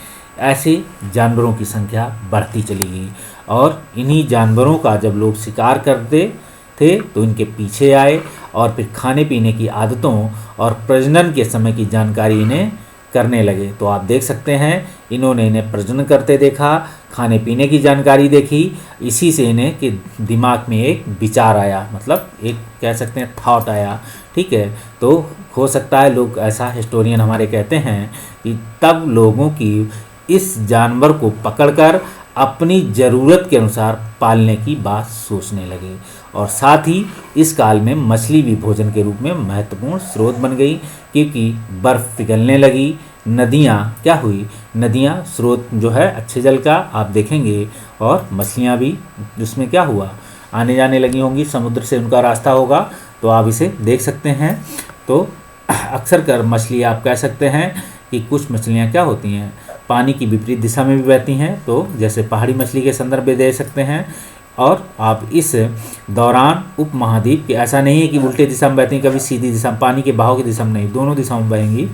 ऐसे जानवरों की संख्या बढ़ती चली गई और इन्हीं जानवरों का जब लोग शिकार करते थे तो इनके पीछे आए और फिर खाने पीने की आदतों और प्रजनन के समय की जानकारी इन्हें करने लगे। तो आप देख सकते हैं इन्होंने इन्हें प्रजनन करते देखा, खाने पीने की जानकारी देखी, इसी से इन्हें कि दिमाग में एक विचार आया, मतलब एक कह सकते हैं थॉट आया। ठीक है, तो हो सकता है लोग ऐसा हिस्टोरियन हमारे कहते हैं कि तब लोगों की इस जानवर को पकड़कर अपनी ज़रूरत के अनुसार पालने की बात सोचने लगे, और साथ ही इस काल में मछली भी भोजन के रूप में महत्वपूर्ण स्रोत बन गई, क्योंकि बर्फ़ पिघलने लगी, नदियाँ क्या हुई, नदियाँ स्रोत जो है अच्छे जल का आप देखेंगे, और मछलियाँ भी उसमें क्या हुआ आने जाने लगी होंगी, समुद्र से उनका रास्ता होगा। तो आप इसे देख सकते हैं। तो अक्सर कर मछली आप कह सकते हैं कि कुछ मछलियाँ क्या होती हैं, पानी की विपरीत दिशा में भी बहती हैं, तो जैसे पहाड़ी मछली के संदर्भ में दे सकते हैं। और आप इस दौरान उपमहाद्वीप के ऐसा नहीं है कि उल्टे दिशा में बहती हैं, कभी सीधी दिशा में, पानी के बहाव की दिशा में नहीं, दोनों दिशाओं में बहेंगी।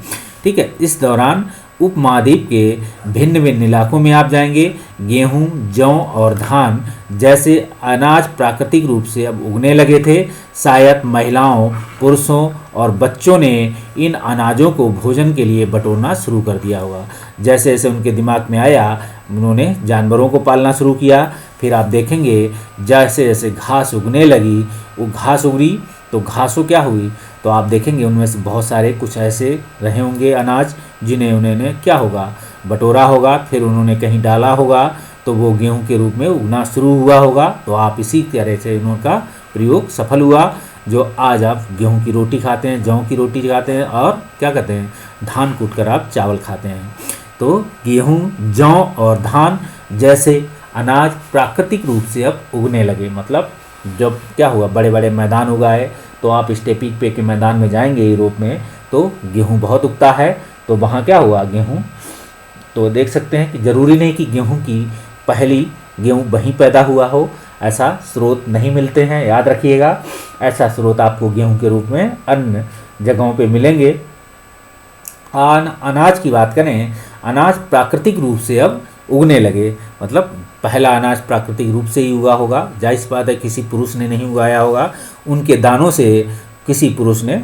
ठीक है, इस दौरान उपमहाद्वीप के भिन्न भिन्न इलाकों में आप जाएंगे, गेहूं, जौ और धान जैसे अनाज प्राकृतिक रूप से अब उगने लगे थे। शायद महिलाओं, पुरुषों और बच्चों ने इन अनाजों को भोजन के लिए बटोरना शुरू कर दिया होगा। जैसे जैसे उनके दिमाग में आया, उन्होंने जानवरों को पालना शुरू किया। फिर आप देखेंगे जैसे जैसे घास उगने लगी, वो घास उगरी तो घासों क्या हुई, तो आप देखेंगे उनमें से बहुत सारे कुछ ऐसे रहे होंगे अनाज जिन्हें उन्होंने क्या होगा बटोरा होगा, फिर उन्होंने कहीं डाला होगा, तो वो गेहूं के रूप में उगना शुरू हुआ होगा। तो आप इसी तरह से उनका प्रयोग सफल हुआ, जो आज आप गेहूं की रोटी खाते हैं, जौ की रोटी खाते हैं, और क्या कहते हैं, धान कूट कर आप चावल खाते हैं। तो गेहूं, जौ और धान जैसे अनाज प्राकृतिक रूप से अब उगने लगे, मतलब जब क्या हुआ बड़े बड़े मैदान उगाए। तो आप स्टेपी पे के मैदान में जाएंगे यूरोप में, तो गेहूं बहुत उगता है, तो वहाँ क्या हुआ गेहूं, तो देख सकते हैं कि ज़रूरी नहीं कि गेहूं की पहली गेहूं वहीं पैदा हुआ हो, ऐसा स्रोत नहीं मिलते हैं, याद रखिएगा। ऐसा स्रोत आपको गेहूं के रूप में अन्य जगहों पे मिलेंगे। अनाज की बात करें, अनाज प्राकृतिक रूप से अब उगने लगे, मतलब पहला अनाज प्राकृतिक रूप से ही उगा होगा, जाहिर सी बात है किसी पुरुष ने नहीं उगाया होगा, उनके दानों से किसी पुरुष ने,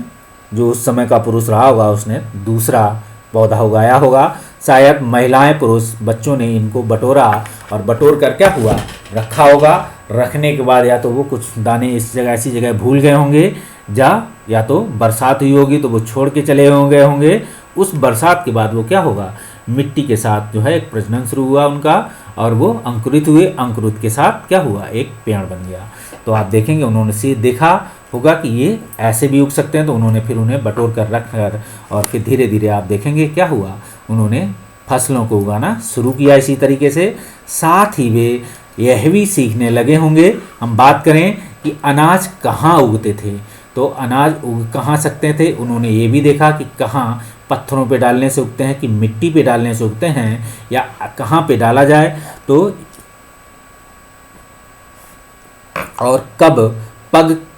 जो उस समय का पुरुष रहा होगा, उसने दूसरा पौधा उगाया होगा। शायद महिलाएं, पुरुष, बच्चों ने इनको बटोरा, और बटोर कर क्या हुआ रखा होगा। रखने के बाद या तो वो कुछ दाने इस जगह ऐसी जगह भूल गए होंगे, या तो बरसात हुई होगी तो वो छोड़ के चले होंगे। उस बरसात के बाद वो क्या होगा, मिट्टी के साथ जो है एक प्रजनन शुरू हुआ उनका, और वो अंकुरित हुए, अंकुरित के साथ क्या हुआ एक पेड़ बन गया। तो आप देखेंगे उन्होंने से देखा होगा कि ये ऐसे भी उग सकते हैं, तो उन्होंने फिर उन्हें बटोर कर रख कर, और फिर धीरे धीरे आप देखेंगे क्या हुआ, उन्होंने फसलों को उगाना शुरू किया इसी तरीके से। साथ ही वे यह भी सीखने लगे होंगे, हम बात करें कि अनाज कहाँ उगते थे, तो अनाज उग कहाँ सकते थे, उन्होंने ये भी देखा कि कहाँ पत्थरों पे डालने से उगते हैं कि मिट्टी पे डालने से उगते हैं, या कहाँ पे डाला जाए, तो और कब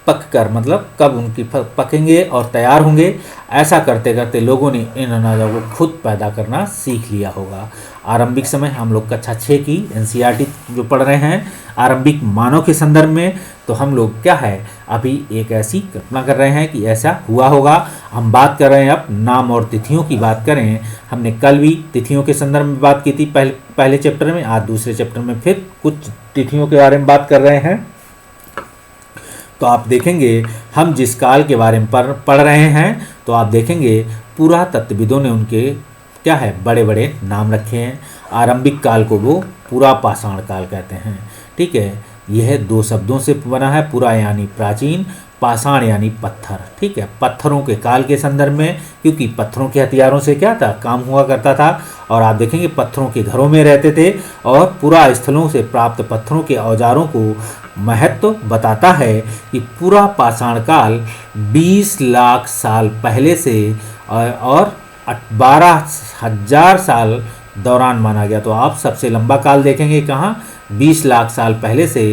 पक कर, मतलब कब उनकी पकेंगे और तैयार होंगे। ऐसा करते करते लोगों ने इन अनाजों को खुद पैदा करना सीख लिया होगा। आरंभिक समय, हम लोग कक्षा 6 की एनसीईआरटी जो पढ़ रहे हैं आरंभिक मानव के संदर्भ में, तो हम लोग क्या है अभी एक ऐसी कल्पना कर रहे हैं कि ऐसा हुआ होगा। हम बात कर रहे हैं अब नाम और तिथियों की बात करें, हमने कल भी तिथियों के संदर्भ में बात की थी पहले चैप्टर में, आज दूसरे चैप्टर में फिर कुछ तिथियों के बारे में बात कर रहे हैं। तो आप देखेंगे हम जिस काल के बारे में पढ़ रहे हैं, तो आप देखेंगे पुरातत्वविदों ने उनके क्या है बड़े बड़े नाम रखे हैं। आरंभिक काल को वो पुरा पाषाण काल कहते हैं। ठीक है, यह 2 शब्दों से बना है, पुरा यानी प्राचीन, पाषाण यानी पत्थर। ठीक है, पत्थरों के काल के संदर्भ में, क्योंकि पत्थरों के हथियारों से क्या था काम हुआ करता था, और आप देखेंगे पत्थरों के घरों में रहते थे, और पुरा स्थलों से प्राप्त पत्थरों के औजारों को महत्व बताता है कि पूरा पाषाण काल 20 लाख साल पहले से और 12,000 साल दौरान माना गया। तो आप सबसे लंबा काल देखेंगे कहाँ, 20 लाख साल पहले से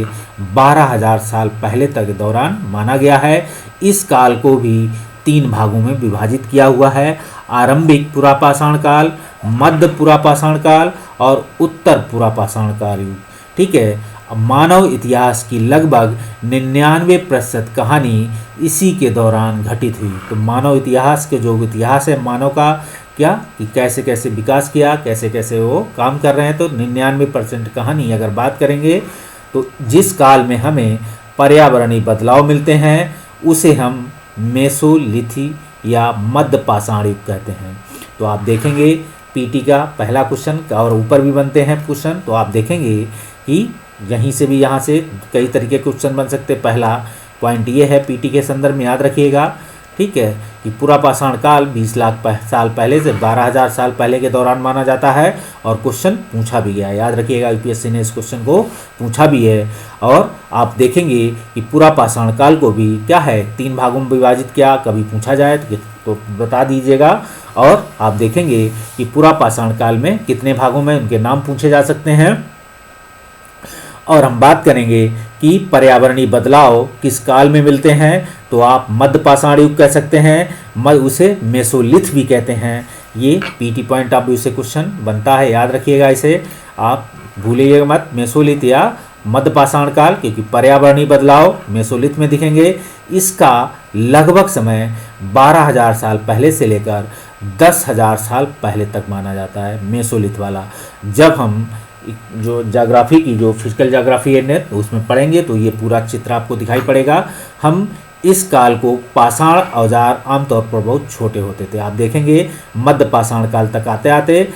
12,000 साल पहले तक दौरान माना गया है। इस काल को भी 3 भागों में विभाजित किया हुआ है, आरंभिक पुरापाषाण काल, मध्य पुरापाषाण काल और उत्तर पुरापाषाण काल युग। ठीक है, मानव इतिहास की लगभग 99% कहानी इसी के दौरान घटित हुई। तो मानव इतिहास के जो इतिहास है मानव का क्या कि कैसे कैसे विकास किया, कैसे कैसे वो काम कर रहे हैं, तो 99% कहानी अगर बात करेंगे तो जिस काल में हमें पर्यावरणीय बदलाव मिलते हैं उसे हम मेसोलिथी या मध्य पाषाण युग कहते हैं। तो आप देखेंगे पीटी का पहला क्वेश्चन और ऊपर भी बनते हैं क्वेश्चन, तो आप देखेंगे कि यहीं से भी यहाँ से कई तरीके के क्वेश्चन बन सकते हैं। पहला पॉइंट ये है पीटी के संदर्भ में याद रखिएगा, ठीक है, कि पूरा पाषाण काल 20 लाख साल पहले से 12,000 साल पहले के दौरान माना जाता है और क्वेश्चन पूछा भी गया है। याद रखिएगा यूपीएससी ने इस क्वेश्चन को पूछा भी है। और आप देखेंगे कि पूरा पाषाण काल को भी क्या है 3 भागों में विभाजित किया, कभी पूछा जाए तो बता दीजिएगा। और आप देखेंगे कि पूरा पाषाण काल में कितने भागों में उनके नाम पूछे जा सकते हैं। और हम बात करेंगे कि पर्यावरणीय बदलाव किस काल में मिलते हैं, तो आप मध्य पाषाण युग कह सकते हैं, उसे मेसोलिथ भी कहते हैं। ये पीटी पॉइंट ऑफ व्यू से क्वेश्चन बनता है, याद रखिएगा इसे, आप भूलिएगा मत मेसोलिथ या मध्य पाषाण काल, क्योंकि पर्यावरणीय बदलाव मेसोलिथ में दिखेंगे। इसका लगभग समय 12,000 साल पहले से लेकर 10,000 साल पहले तक माना जाता है मेसोलिथ वाला। जब हम जो ज्योग्राफी की जो फिजिकल ज्योग्राफी है उसमें पढ़ेंगे तो ये पूरा चित्र आपको दिखाई पड़ेगा। हम इस काल को पाषाण औजार आमतौर पर बहुत छोटे होते थे। आप देखेंगे मध्य पाषाण काल तक आते आते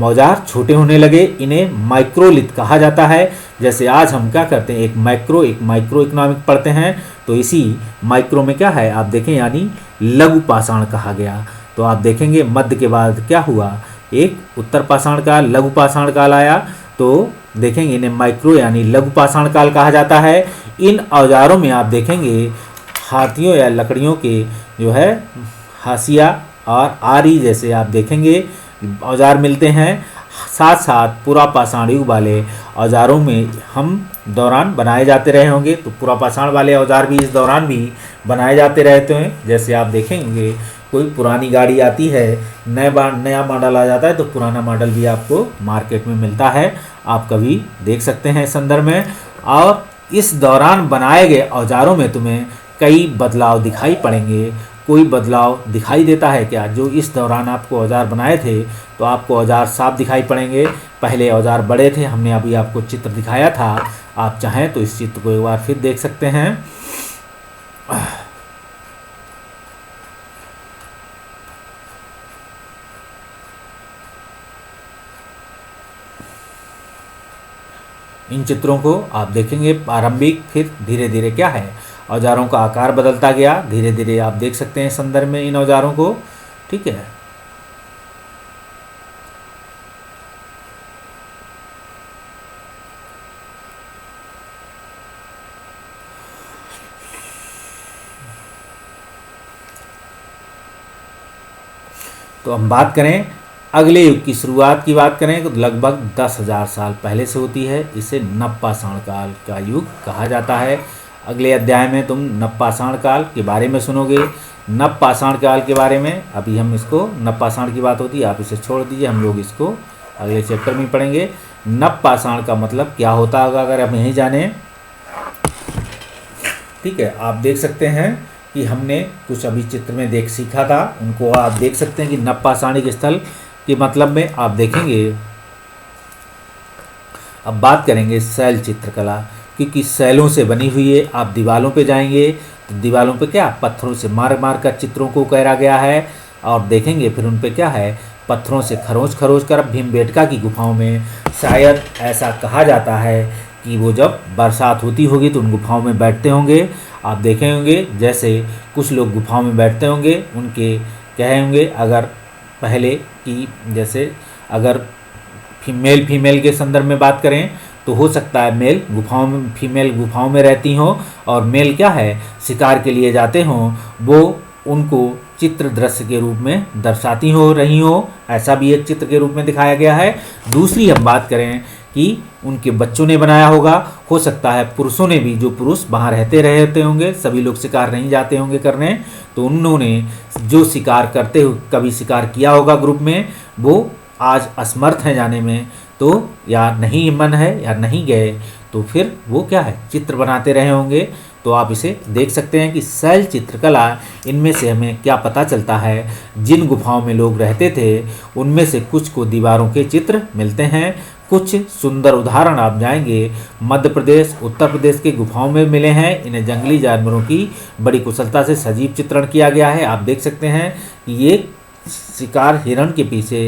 औजार छोटे होने लगे, इन्हें माइक्रोलिथ कहा जाता है। जैसे आज हम क्या करते हैं एक माइक्रो इकोनॉमिक पढ़ते हैं, तो इसी माइक्रो में क्या है आप देखें यानी लघु पाषाण कहा गया। तो आप देखेंगे मध्य के बाद क्या हुआ, एक उत्तर पाषाण काल, लघु पाषाण काल आया, तो देखेंगे इन्हें माइक्रो यानी लघु पाषाण काल कहा जाता है। इन औजारों में आप देखेंगे हाथियों या लकड़ियों के जो है हाशिया और आरी जैसे आप देखेंगे औजार मिलते हैं। साथ साथ पूरा पाषाण युग वाले औजारों में हम दौरान बनाए जाते रहे होंगे, तो पूरा पाषाण वाले औजार भी इस दौरान भी बनाए जाते रहते हैं। जैसे आप देखेंगे कोई पुरानी गाड़ी आती है, नया मॉडल आ जाता है, तो पुराना मॉडल भी आपको मार्केट में मिलता है, आप कभी देख सकते हैं इस संदर्भ में। और इस दौरान बनाए गए औजारों में तुम्हें कई बदलाव दिखाई पड़ेंगे। कोई बदलाव दिखाई देता है क्या, जो इस दौरान आपको औजार बनाए थे तो आपको औजार साफ दिखाई पड़ेंगे। पहले औजार बड़े थे, हमने अभी आपको चित्र दिखाया था, आप चाहें तो इस चित्र को एक बार फिर देख सकते हैं। इन चित्रों को आप देखेंगे प्रारंभिक, फिर धीरे धीरे क्या है औजारों का आकार बदलता गया, धीरे धीरे आप देख सकते हैं संदर्भ में इन औजारों को, ठीक है। तो हम बात करें अगले युग की शुरुआत की बात करें तो लगभग 10,000 साल पहले से होती है। इसे नवपाषाण काल का युग कहा जाता है। अगले अध्याय में तुम नवपाषाण काल के बारे में सुनोगे। नवपाषाण काल के बारे में अभी हम इसको नवपाषाण की बात होती है, आप इसे छोड़ दीजिए, हम लोग इसको अगले चैप्टर में पढ़ेंगे। नवपाषाण का मतलब क्या होता होगा अगर हम यही जाने, ठीक है। आप देख सकते हैं कि हमने कुछ अभी चित्र में सीखा था, उनको आप देख सकते हैं कि नवपाषाणिक स्थल के मतलब में आप देखेंगे। अब बात करेंगे शैल चित्रकला, क्योंकि शैलों से बनी हुई है। आप दीवारों पे जाएंगे तो दीवारों पे क्या पत्थरों से मार मार कर चित्रों को उकेरा गया है, और देखेंगे फिर उन पे क्या है पत्थरों से खरोच खरोच कर भीमबेटका की गुफाओं में शायद ऐसा कहा जाता है कि वो जब बरसात होती होगी तो उन गुफाओं में बैठते होंगे। आप देखे होंगे जैसे कुछ लोग गुफाओं में बैठते होंगे, उनके कहे होंगे अगर पहले की जैसे अगर फीमेल के संदर्भ में बात करें तो हो सकता है मेल गुफाओं में, फीमेल गुफाओं में रहती हों और मेल क्या है शिकार के लिए जाते हों, वो उनको चित्र दृश्य के रूप में दर्शाती हो रही हो, ऐसा भी एक चित्र के रूप में दिखाया गया है। दूसरी हम बात करें कि उनके बच्चों ने बनाया होगा, हो सकता है पुरुषों ने भी, जो पुरुष वहाँ रहते होंगे, सभी लोग शिकार नहीं जाते होंगे करने, तो उन्होंने जो शिकार करते हुए कभी शिकार किया होगा ग्रुप में, वो आज असमर्थ हैं जाने में, तो या नहीं मन है या नहीं गए तो फिर वो क्या है, चित्र बनाते रहे होंगे। तो आप इसे देख सकते हैं कि शैल चित्रकला, इनमें से हमें क्या पता चलता है, जिन गुफाओं में लोग रहते थे उनमें से कुछ को दीवारों के चित्र मिलते हैं। कुछ सुंदर उदाहरण आप जाएंगे मध्य प्रदेश, उत्तर प्रदेश के गुफाओं में मिले हैं। इन्हें जंगली जानवरों की बड़ी कुशलता से सजीव चित्रण किया गया है। आप देख सकते हैं कि ये शिकार हिरण के पीछे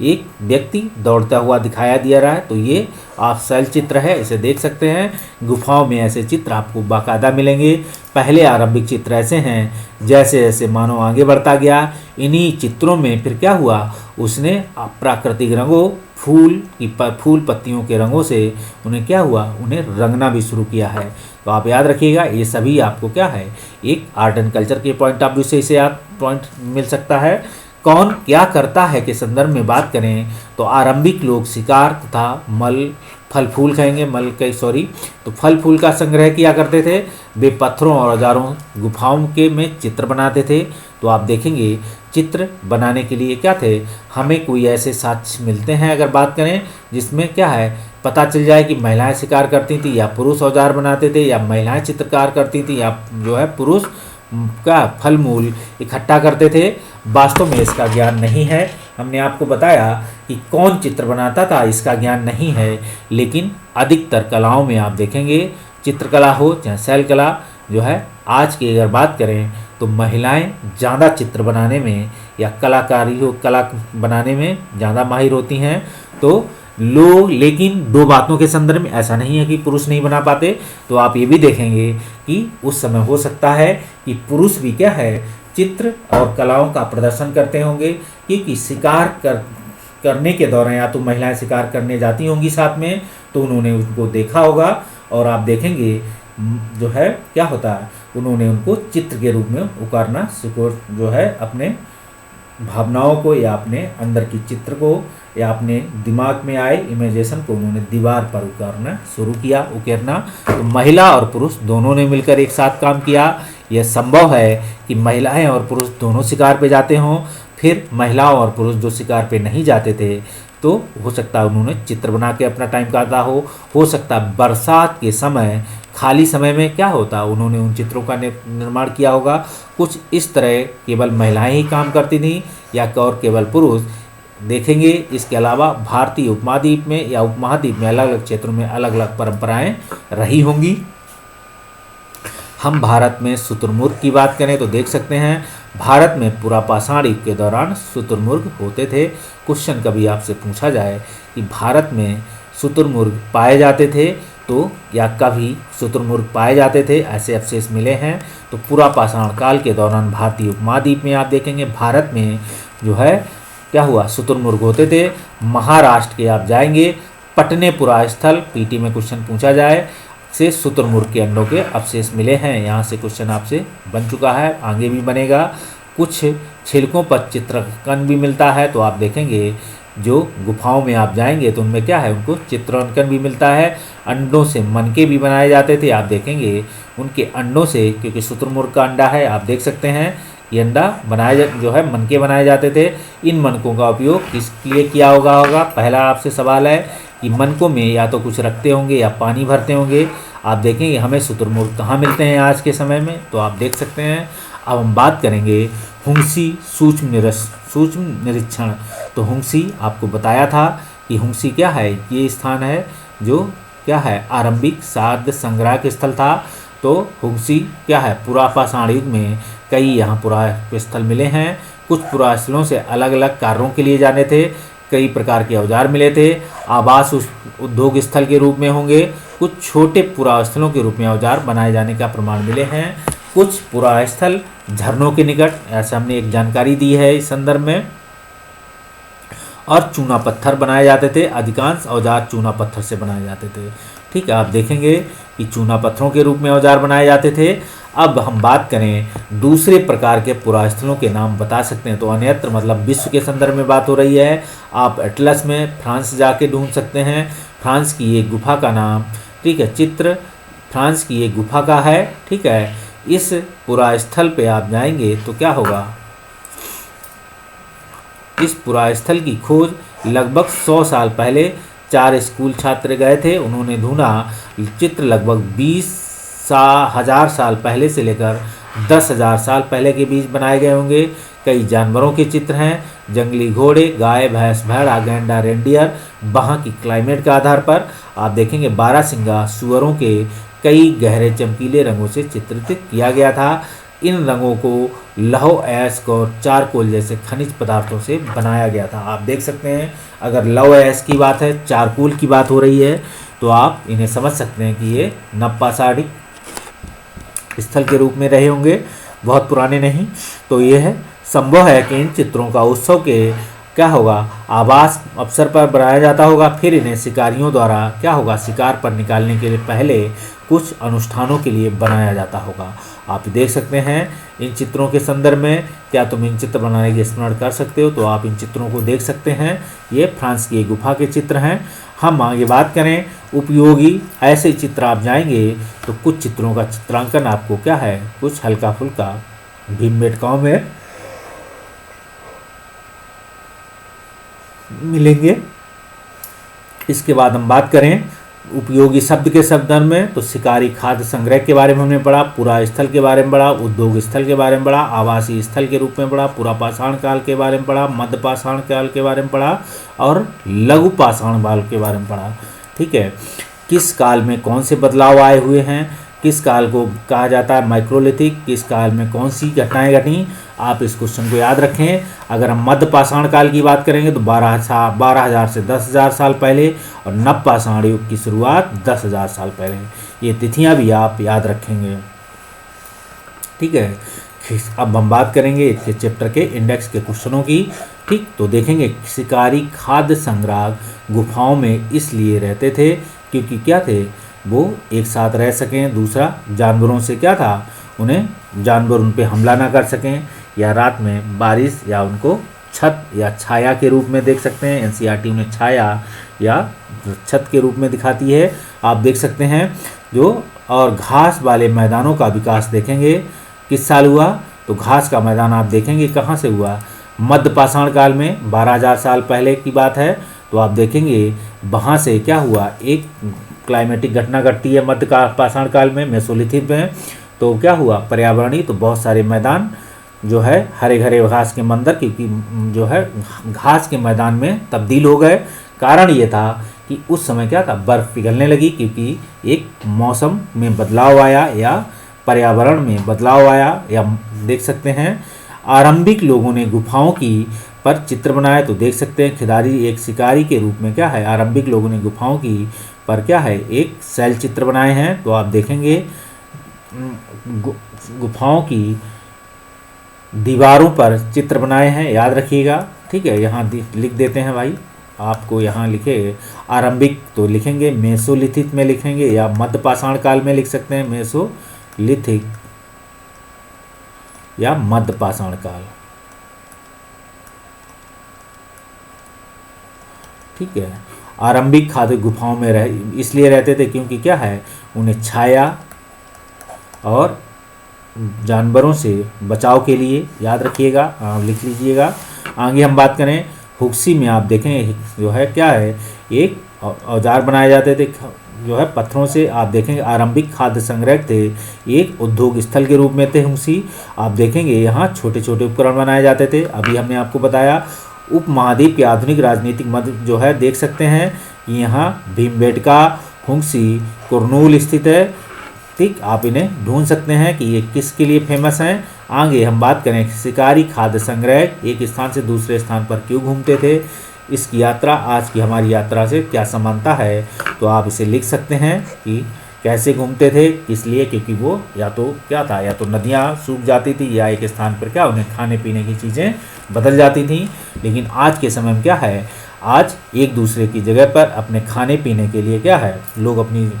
एक व्यक्ति दौड़ता हुआ दिखाया दिया रहा है, तो ये आप शैल चित्र है, इसे देख सकते हैं। गुफाओं में ऐसे चित्र आपको बाकायदा मिलेंगे। पहले आरंभिक चित्र ऐसे हैं, जैसे जैसे मानव आगे बढ़ता गया, इन्हीं चित्रों में फिर क्या हुआ, उसने प्राकृतिक रंगों, फूल पत्तियों के रंगों से उन्हें क्या हुआ, उन्हें रंगना भी शुरू किया है। तो आप याद रखिएगा, ये सभी आपको क्या है, एक आर्ट एंड कल्चर के पॉइंट ऑफ व्यू से इसे आप पॉइंट मिल सकता है। कौन क्या करता है के संदर्भ में बात करें तो आरंभिक लोग शिकार तथा फल फूल का संग्रह किया करते थे। वे पत्थरों और औजारों गुफाओं के में चित्र बनाते थे। तो आप देखेंगे चित्र बनाने के लिए क्या थे, हमें कोई ऐसे साक्ष्य मिलते हैं अगर बात करें जिसमें क्या है, पता चल जाए कि महिलाएं शिकार करती थी या पुरुष औजार बनाते थे या महिलाएं चित्रकार करती थी या जो है पुरुष का फल मूल इकट्ठा करते थे। वास्तव में इसका ज्ञान नहीं है। हमने आपको बताया कि कौन चित्र बनाता था, इसका ज्ञान नहीं है। लेकिन अधिकतर कलाओं में आप देखेंगे, चित्रकला हो चाहे शैल कला जो है, आज की अगर बात करें तो महिलाएं ज़्यादा चित्र बनाने में या कला बनाने में ज़्यादा माहिर होती हैं। तो लोग, लेकिन दो बातों के संदर्भ में ऐसा नहीं है कि पुरुष नहीं बना पाते। तो आप ये भी देखेंगे कि उस समय हो सकता है कि पुरुष भी क्या है, चित्र और कलाओं का प्रदर्शन करते होंगे, क्योंकि शिकार करने के दौरान या तो महिलाएं शिकार करने जाती होंगी साथ में, तो उन्होंने उनको देखा होगा और आप देखेंगे जो है क्या होता है, उन्होंने उनको चित्र के रूप में उतारना जो है, अपने भावनाओं को या अपने अंदर की चित्र को या अपने दिमाग में आए इमेजिनेशन को उन्होंने दीवार पर उतारना शुरू किया, उकेरना। तो महिला और पुरुष दोनों ने मिलकर एक साथ काम किया। यह संभव है कि महिलाएं और पुरुष दोनों शिकार पे जाते हों, फिर महिलाओं और पुरुष जो शिकार पे नहीं जाते थे तो हो सकता है उन्होंने चित्र बना के अपना टाइम काटा हो सकता है बरसात के समय खाली समय में क्या होता, उन्होंने उन चित्रों का निर्माण किया होगा। कुछ इस तरह केवल महिलाएं ही काम करती थीं या और केवल पुरुष, देखेंगे। इसके अलावा भारतीय उपमहाद्वीप में या उपमहाद्वीप में अलग अलग क्षेत्रों में अलग अलग परंपराएं रही होंगी। हम भारत में शुतुरमुर्ग की बात करें तो देख सकते हैं, भारत में पुरापाषाण युग के दौरान शुतुरमुर्ग होते थे। क्वेश्चन कभी आपसे पूछा जाए कि भारत में शुतुरमुर्ग पाए जाते थे तो या कभी शुतुरमुर्ग पाए जाते थे, ऐसे अवशेष मिले हैं। तो पुरापाषाण काल के दौरान भारतीय उपमहाद्वीप में आप देखेंगे भारत में जो है क्या हुआ, शुतुरमुर्ग होते थे। महाराष्ट्र के आप जाएंगे, पटने पुरास्थल, पीटी में क्वेश्चन पूछा जाए, से शुतुरमुर्ग के अंडों के अवशेष मिले हैं। यहाँ से क्वेश्चन आपसे बन चुका है, आगे भी बनेगा। कुछ छिलकों पर चित्रांकन भी मिलता है। तो आप देखेंगे जो गुफाओं में आप जाएंगे तो उनमें क्या है, उनको चित्रांकन भी मिलता है। अंडों से मनके भी बनाए जाते थे। आप देखेंगे उनके अंडों से, क्योंकि शुतुरमुर्ग का अंडा है, आप देख सकते हैं ये अंडा जो है मनके बनाए जाते थे। इन मनकों का उपयोग किस लिए किया होगा। पहला आपसे सवाल है कि मनकों में या तो कुछ रखते होंगे या पानी भरते होंगे। आप देखेंगे हमें शुतुरमुर्ग कहाँ मिलते हैं आज के समय में, तो आप देख सकते हैं। अब हम बात करेंगे हुंसी सूक्ष्म निरीक्षण। तो हुंसी आपको बताया था कि हुंसी क्या है, ये स्थान है जो क्या है, आरंभिक साध संग्रह के स्थल था। तो हुंसी क्या है, पुरापाषाण युग में कई यहाँ पुरास्थल मिले हैं। कुछ पुरास्थलों से अलग अलग कार्यों के लिए जाने थे, कई प्रकार के औजार मिले थे। आवास उद्योग स्थल के रूप में होंगे, कुछ छोटे पुरास्थलों के रूप में औजार बनाए जाने का प्रमाण मिले हैं। कुछ पुरास्थल झरनों के निकट, ऐसा हमने एक जानकारी दी है इस संदर्भ में। और चूना पत्थर बनाए जाते थे, अधिकांश औजार चूना पत्थर से बनाए जाते थे। ठीक है, आप देखेंगे कि चूना पत्थरों के रूप में औजार बनाए जाते थे। अब हम बात करें दूसरे प्रकार के पुरास्थलों के नाम बता सकते हैं, तो अन्यत्र मतलब विश्व के संदर्भ में बात हो रही है। आप एटलस में फ्रांस जाके ढूंढ सकते हैं, फ्रांस की एक गुफा का नाम, ठीक है, चित्र फ्रांस की एक गुफा का है। ठीक है, इस पुरास्थल पे आप जाएंगे तो क्या होगा, इस पुरास्थल की खोज लगभग 100 साल पहले 4 स्कूल छात्र गए थे, उन्होंने ढूंढा चित्र लगभग 20,000 साल पहले से लेकर 10,000 साल पहले के बीच बनाए गए होंगे। कई जानवरों के चित्र हैं, जंगली घोड़े, गाय, भैंस, भेड़ा, गैंडा, रेंडियर। वहाँ की क्लाइमेट के आधार पर आप देखेंगे बारहसिंगा सुअरों के कई गहरे चमकीले रंगों से चित्रित किया गया था। इन रंगों को लौह अयस्क और चारकोल जैसे खनिज पदार्थों से बनाया गया था। आप देख सकते हैं, अगर लौह अयस्क की बात है, चारकोल की बात हो रही है, तो आप इन्हें समझ सकते हैं कि ये नवपाषाणिक स्थल के रूप में रहे होंगे, बहुत पुराने नहीं। तो ये है, संभव है कि इन चित्रों का उत्सव के क्या होगा, आवास अवसर पर बनाया जाता होगा। फिर इन्हें शिकारियों द्वारा क्या होगा, शिकार पर निकालने के लिए पहले कुछ अनुष्ठानों के लिए बनाया जाता होगा। आप देख सकते हैं इन चित्रों के संदर्भ में, क्या तुम इन चित्र बनाने की स्मरण कर सकते हो, तो आप इन चित्रों को देख सकते हैं। ये फ्रांस की एक गुफा के चित्र हैं। हम आगे बात करें उपयोगी ऐसे चित्र आप जाएंगे तो कुछ चित्रों का चित्रांकन आपको क्या है, कुछ हल्का फुल्का भीमबेटकाओं में मिलेंगे। इसके बाद हम बात करें उपयोगी शब्द के संदर्भ में, तो शिकारी खाद्य संग्रह के बारे में हमने पढ़ा, पुरा स्थल के बारे में पढ़ा, उद्योग स्थल के बारे में पढ़ा, आवासीय स्थल के रूप में पढ़ा, पुरा पाषाण काल के बारे में पढ़ा, मध्य पाषाण काल के बारे में पढ़ा और लघु पाषाण काल के बारे में पढ़ा। ठीक है, किस काल में कौन से बदलाव आए हुए हैं, किस काल को कहा जाता है माइक्रोलिथिक, किस काल में कौन सी घटनाएं घटी, आप इस क्वेश्चन को याद रखें। अगर हम मध्य पाषाण काल की बात करेंगे तो 12,000 से 10,000 साल पहले, और नव पाषाण युग की शुरुआत 10,000 साल पहले। ये तिथियां भी आप याद रखेंगे। ठीक है, अब हम बात करेंगे इसके चैप्टर के इंडेक्स के क्वेश्चनों की। ठीक, तो देखेंगे शिकारी खाद्य संग्रह गुफाओं में इसलिए रहते थे क्योंकि क्या थे, वो एक साथ रह सकें। दूसरा, जानवरों से क्या था, उन्हें जानवर उन पे हमला ना कर सकें, या रात में बारिश या उनको छत या छाया के रूप में देख सकते हैं। एनसीईआरटी उन्हें छाया या छत के रूप में दिखाती है, आप देख सकते हैं जो। और घास वाले मैदानों का विकास देखेंगे किस साल हुआ, तो घास का मैदान आप देखेंगे कहाँ से हुआ, मध्य पाषाण काल में 12,000 साल पहले की बात है। तो आप देखेंगे वहाँ से क्या हुआ, एक क्लाइमेटिक घटना घटती है मध्य पाषाण काल में, मेसोलिथिक में। तो क्या हुआ, पर्यावरणीय, तो बहुत सारे मैदान जो है हरे भरे घास के मंदिर क्योंकि जो है घास के मैदान में तब्दील हो गए। कारण ये था कि उस समय क्या था, बर्फ़ पिघलने लगी क्योंकि एक मौसम में बदलाव आया या पर्यावरण में बदलाव आया। या देख सकते हैं आरंभिक लोगों ने गुफाओं की पर चित्र बनाए, तो देख सकते हैं खिलाड़ी एक शिकारी के रूप में क्या है, आरंभिक लोगों ने गुफाओं की पर क्या है, एक शैल चित्र बनाए हैं। तो आप देखेंगे गुफाओं की दीवारों पर चित्र बनाए हैं, याद रखिएगा। ठीक है, यहाँ लिख देते हैं भाई, आपको यहाँ लिखे आरंभिक तो लिखेंगे, मेसोलिथिक में लिखेंगे या मध्य पाषाण काल में लिख सकते हैं, मेसोलिथिक या मध्य पाषाण काल। ठीक है, आरंभिक खाद्य गुफाओं में इसलिए रहते थे क्योंकि क्या है, उन्हें छाया और जानवरों से बचाव के लिए, याद रखिएगा, लिख लीजिएगा। आगे हम बात करें हुक्सी में, आप देखें जो है क्या है, एक औजार बनाए जाते थे जो है पत्थरों से। आप देखेंगे आरंभिक खाद्य संग्रह थे, एक उद्योग स्थल के रूप में थे हुक्सी। आप देखेंगे यहाँ छोटे छोटे उपकरण बनाए जाते थे। अभी हमने आपको बताया उपमहाद्वीप के आधुनिक राजनीतिक मध्य जो है देख सकते हैं यहाँ भीमबेटका, हुक्सी, कुरनूल स्थित है। ठीक, आप इन्हें ढूंढ सकते हैं कि ये किसके लिए फेमस हैं। आगे हम बात करें शिकारी खाद्य संग्रह एक स्थान से दूसरे स्थान पर क्यों घूमते थे, इसकी यात्रा आज की हमारी यात्रा से क्या समानता है, तो आप इसे लिख सकते हैं कि कैसे घूमते थे, किस लिए, क्योंकि वो या तो क्या था, या तो नदियाँ सूख जाती थी या एक स्थान पर क्या उन्हें खाने पीने की चीज़ें बदल जाती थी। लेकिन आज के समय में क्या है, आज एक दूसरे की जगह पर अपने खाने पीने के लिए क्या है, लोग अपनी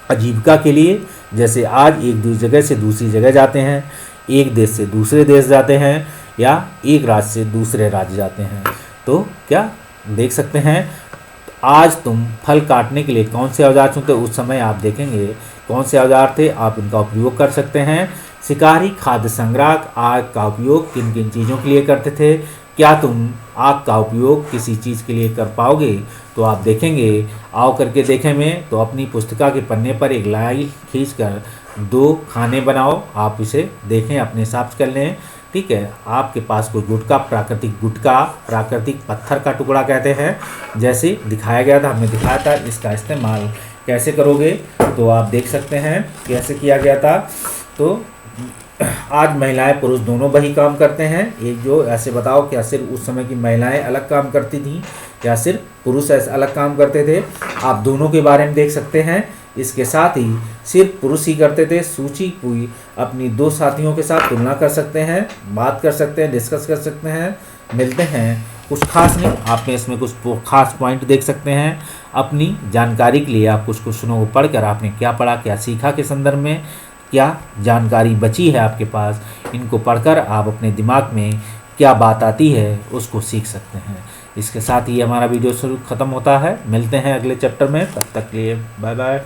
आजीविका के लिए, जैसे आज एक दूसरी जगह से दूसरी जगह जाते हैं, एक देश से दूसरे देश जाते हैं या एक राज्य से दूसरे राज्य जाते हैं। तो क्या देख सकते हैं, आज तुम फल काटने के लिए कौन से औजार चुनते हो, उस समय आप देखेंगे कौन से औजार थे, आप इनका उपयोग कर सकते हैं। शिकारी खाद्य संग्रह आग का उपयोग किन किन चीज़ों के लिए करते थे, क्या तुम आग का उपयोग किसी चीज़ के लिए कर पाओगे? तो आप देखेंगे, आओ करके देखें में, तो अपनी पुस्तिका के पन्ने पर एक लाइन खींचकर 2 खाने बनाओ। आप इसे देखें, अपने हिसाब से कर लें। ठीक है, आपके पास कोई गुटका, प्राकृतिक पत्थर का टुकड़ा कहते हैं, जैसे दिखाया गया था, हमने दिखाया था। इसका इस्तेमाल कैसे करोगे तो आप देख सकते हैं कैसे किया गया था। तो आज महिलाएं पुरुष दोनों वही काम करते हैं। एक जो ऐसे बताओ, क्या सिर्फ उस समय की महिलाएं अलग काम करती थीं या सिर्फ पुरुष ऐसे अलग काम करते थे? आप दोनों के बारे में देख सकते हैं। इसके साथ ही सिर्फ पुरुष ही करते थे, सूची कोई अपनी 2 साथियों के साथ तुलना कर सकते हैं, बात कर सकते हैं, डिस्कस कर सकते हैं। मिलते हैं कुछ खास नहीं, आपने इसमें कुछ खास पॉइंट देख सकते हैं। अपनी जानकारी के लिए आप कुछ क्वेश्चनों को पढ़कर आपने क्या पढ़ा, क्या सीखा के संदर्भ में क्या जानकारी बची है आपके पास, इनको पढ़कर आप अपने दिमाग में क्या बात आती है उसको सीख सकते हैं। इसके साथ ही हमारा वीडियो शुरू ख़त्म होता है। मिलते हैं अगले चैप्टर में, तब तक के लिए बाय बाय।